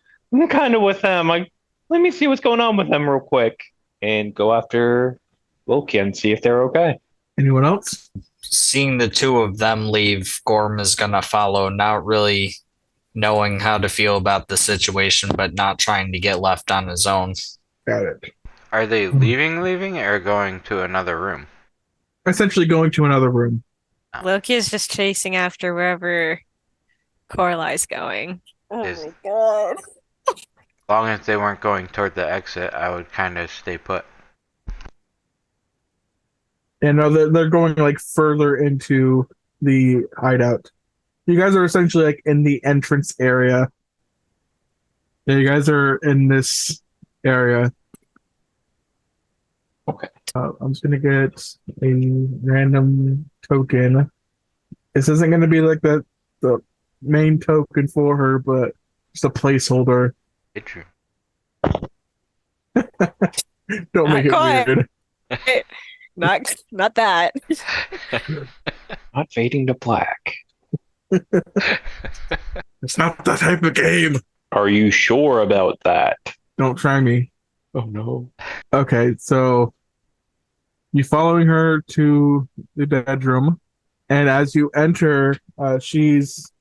kind of with them. Let me see what's going on with them real quick and go after Loki and see if they're okay. Anyone else? Seeing the two of them leave, Gorm is gonna follow, not really knowing how to feel about the situation, but not trying to get left on his own. Got it. Are they leaving, or going to another room? Essentially going to another room. Loki is just chasing after wherever Coralie's going. Oh Is- my god. As long as they weren't going toward the exit, I would kind of stay put. And they're going like further into the hideout. You guys are essentially like in the entrance area. Yeah, you guys are in this area. Okay. I'm just gonna get a random token. This isn't gonna be like the main token for her, but just a placeholder. It's true. Don't make it quite. weird. Not that. Not fading to black. It's not that type of game. Are you sure about that? Don't try me. Oh no. Okay, so you following her to the bedroom, and as you enter, she's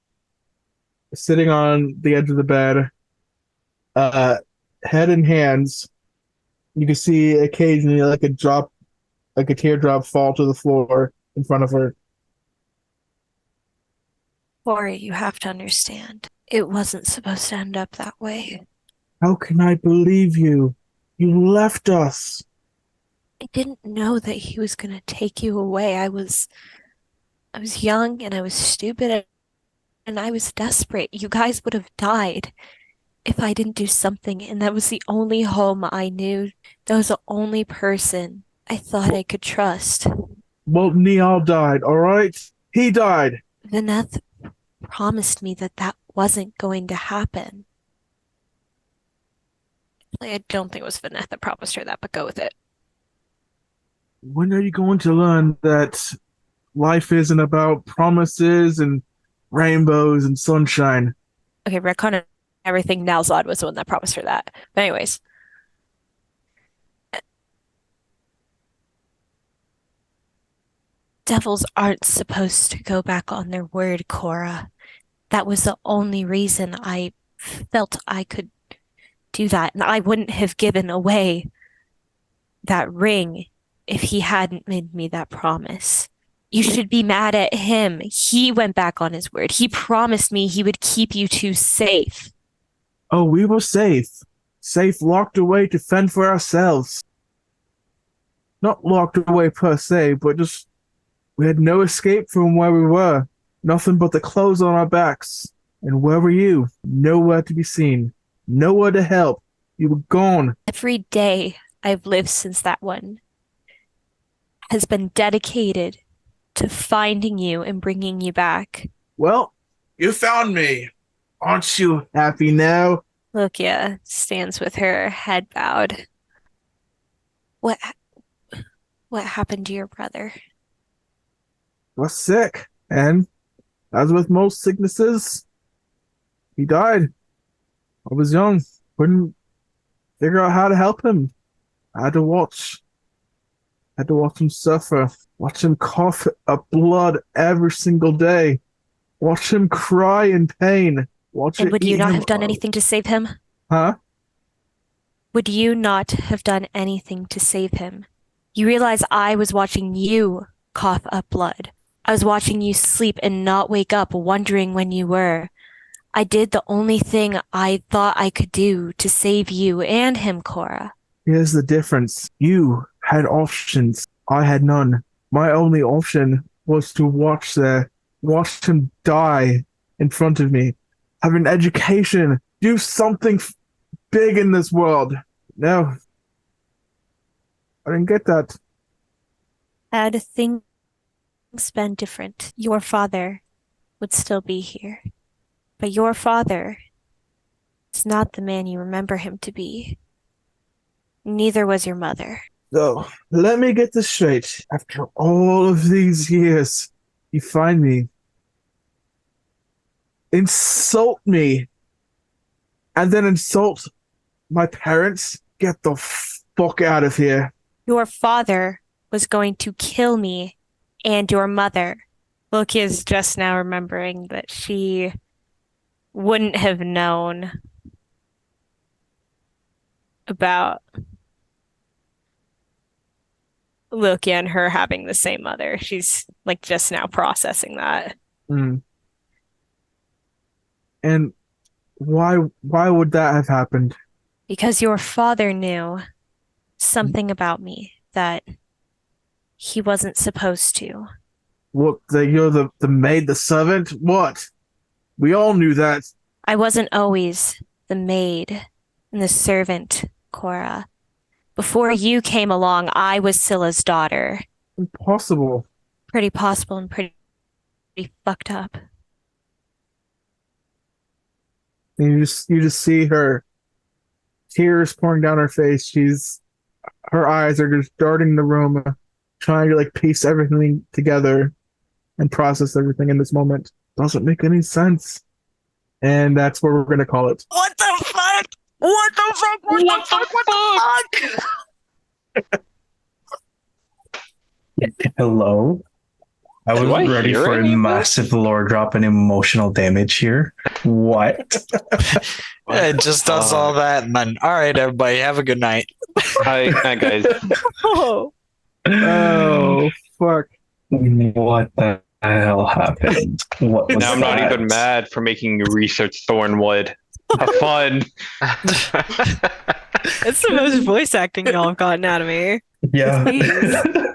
sitting on the edge of the bed, head in hands. You can see occasionally like a teardrop fall to the floor in front of her. Corey, you have to understand. It wasn't supposed to end up that way. How can I believe you? You left us. I didn't know that he was gonna take you away. I was young and I was stupid and I was desperate. You guys would have died if I didn't do something, and that was the only home I knew. That was the only person I thought I could trust. Well, Neal died, all right? He died. Vineth promised me that that wasn't going to happen. I don't think it was Vineth that promised her that, but go with it. When are you going to learn that life isn't about promises and rainbows and sunshine? Okay, retcon everything. Nalzad was the one that promised her that. But anyways. Devils aren't supposed to go back on their word, Cora. That was the only reason I felt I could do that. And I wouldn't have given away that ring if he hadn't made me that promise. You should be mad at him. He went back on his word. He promised me he would keep you two safe. Oh, we were safe. Safe locked away to fend for ourselves. Not locked away per se, but just we had no escape from where we were. Nothing but the clothes on our backs. And where were you? Nowhere to be seen. Nowhere to help. You were gone. Every day I've lived since that one has been dedicated to finding you and bringing you back. Well, you found me. Aren't you happy now? Lokia stands with her head bowed. What happened to your brother? Was sick, and as with most sicknesses, he died. I was young, couldn't figure out how to help him. I had to watch him suffer, watch him cough up blood every single day, watch him cry in pain, watch And it would you eat not him have done up. anything to save him? Huh? Would you not have done anything to save him? You realize I was watching you cough up blood. I was watching you sleep and not wake up, wondering when you were. I did the only thing I thought I could do to save you and him, Cora. Here's the difference. You had options. I had none. My only option was to watch him die in front of me, have an education, do something big in this world. No, I didn't get that. Had things been different, your father would still be here. But your father is not the man you remember him to be. Neither was your mother. So, let me get this straight. After all of these years, you find me, insult me, and then insult my parents? Get the fuck out of here. Your father was going to kill me and your mother. Loki is just now remembering that she wouldn't have known about Loki and her having the same mother. She's like just now processing that. Mm. And why would that have happened? Because your father knew something about me that he wasn't supposed to. What, that you're the maid, the servant? What? We all knew that. I wasn't always the maid and the servant, Cora. Before you came along, I was Scylla's daughter. Impossible. Pretty possible and pretty fucked up. And you just see her tears pouring down her face. Her eyes are just darting the room, trying to like piece everything together and process everything in this moment. Doesn't make any sense. And that's what we're gonna call it. What the fuck? What the fuck? What the fuck? What the fuck? Hello? I Do wasn't I ready hear for a any of this? massive lore drop and emotional damage here. What? It just does all that, and then, all right, everybody, have a good night. Hi guys. Oh, Oh fuck. What the hell happened? What was Now I'm not that? even mad for making you research Thornwood. Have fun. it's the most voice acting y'all have gotten out of me. Yeah. Jeez.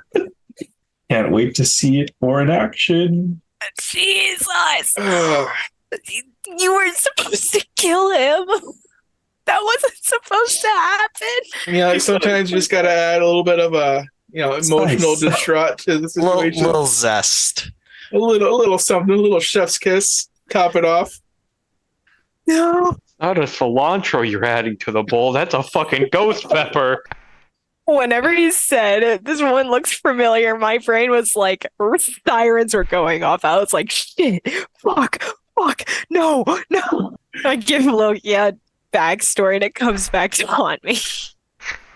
Can't wait to see it more in action. Jesus! You weren't supposed to kill him. That wasn't supposed to happen. Yeah, like sometimes you just gotta add a little bit of a emotional nice. distraught to the situation. Little zest. A little something, a little chef's kiss, top it off. No. Not a cilantro you're adding to the bowl. That's a fucking ghost pepper. Whenever he said this one looks familiar, my brain was like sirens were going off. I was like, shit, fuck, no. I give Loki a backstory and it comes back to haunt me.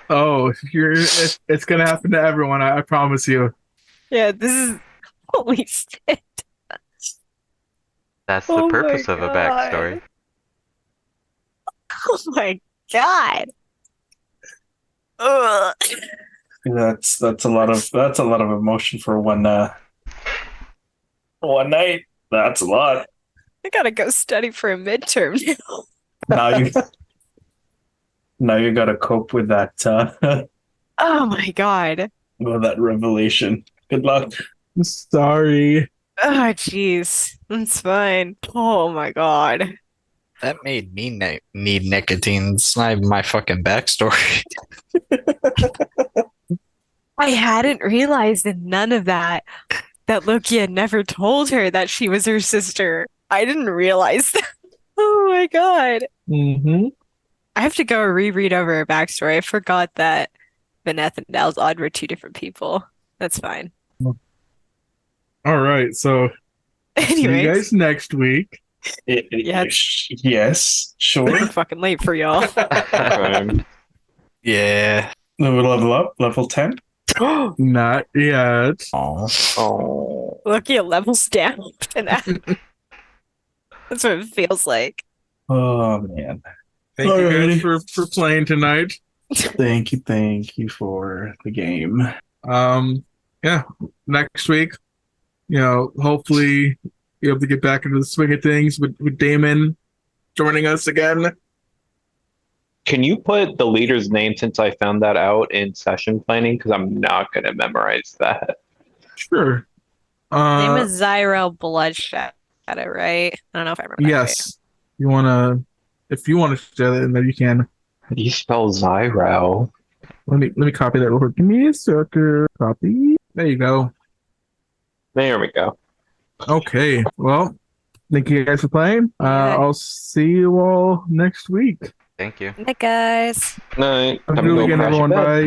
Oh, it's gonna happen to everyone. I promise you. Yeah, this is holy shit. That's the Oh my purpose of a backstory. Oh my god. Ugh. That's a lot of emotion for one night. That's a lot. I gotta go study for a midterm now. Now you gotta cope with that Oh my god. with that revelation. Good luck. Sorry. Oh jeez. That's fine. Oh my god. That made me need nicotine. It's not even my fucking backstory. I hadn't realized in none of that Loki had never told her that she was her sister. I didn't realize that. Oh my god. Mm-hmm. I have to go reread over her backstory. I forgot that Vaneth and Alzad were two different people. That's fine. All right, so see you Anyways, guys next week. Yeah. Yes, sure. it's fucking late for y'all. Yeah. Level up, level 10. Not yet. Oh. Loki levels down to that. That's what it feels like. Oh man. Thank you Alrighty. guys for playing tonight. Thank you for the game. Yeah, next week, hopefully be able to get back into the swing of things with Damon joining us again. Can you put the leader's name since I found that out in session planning? Because I'm not going to memorize that. Sure. Name is Zyrel Bloodshadow, right? I don't know if I remember. Yes. If you want to share that, then you can. How do you spell Zyro? Let me copy that real quick. Give me a second. Copy. There you go. There we go. Okay. Well, thank you guys for playing. Yeah. I'll see you all next week. Thank you. Night, guys. Night. Have a I'm good gonna go weekend, crash everyone. bed. Bye.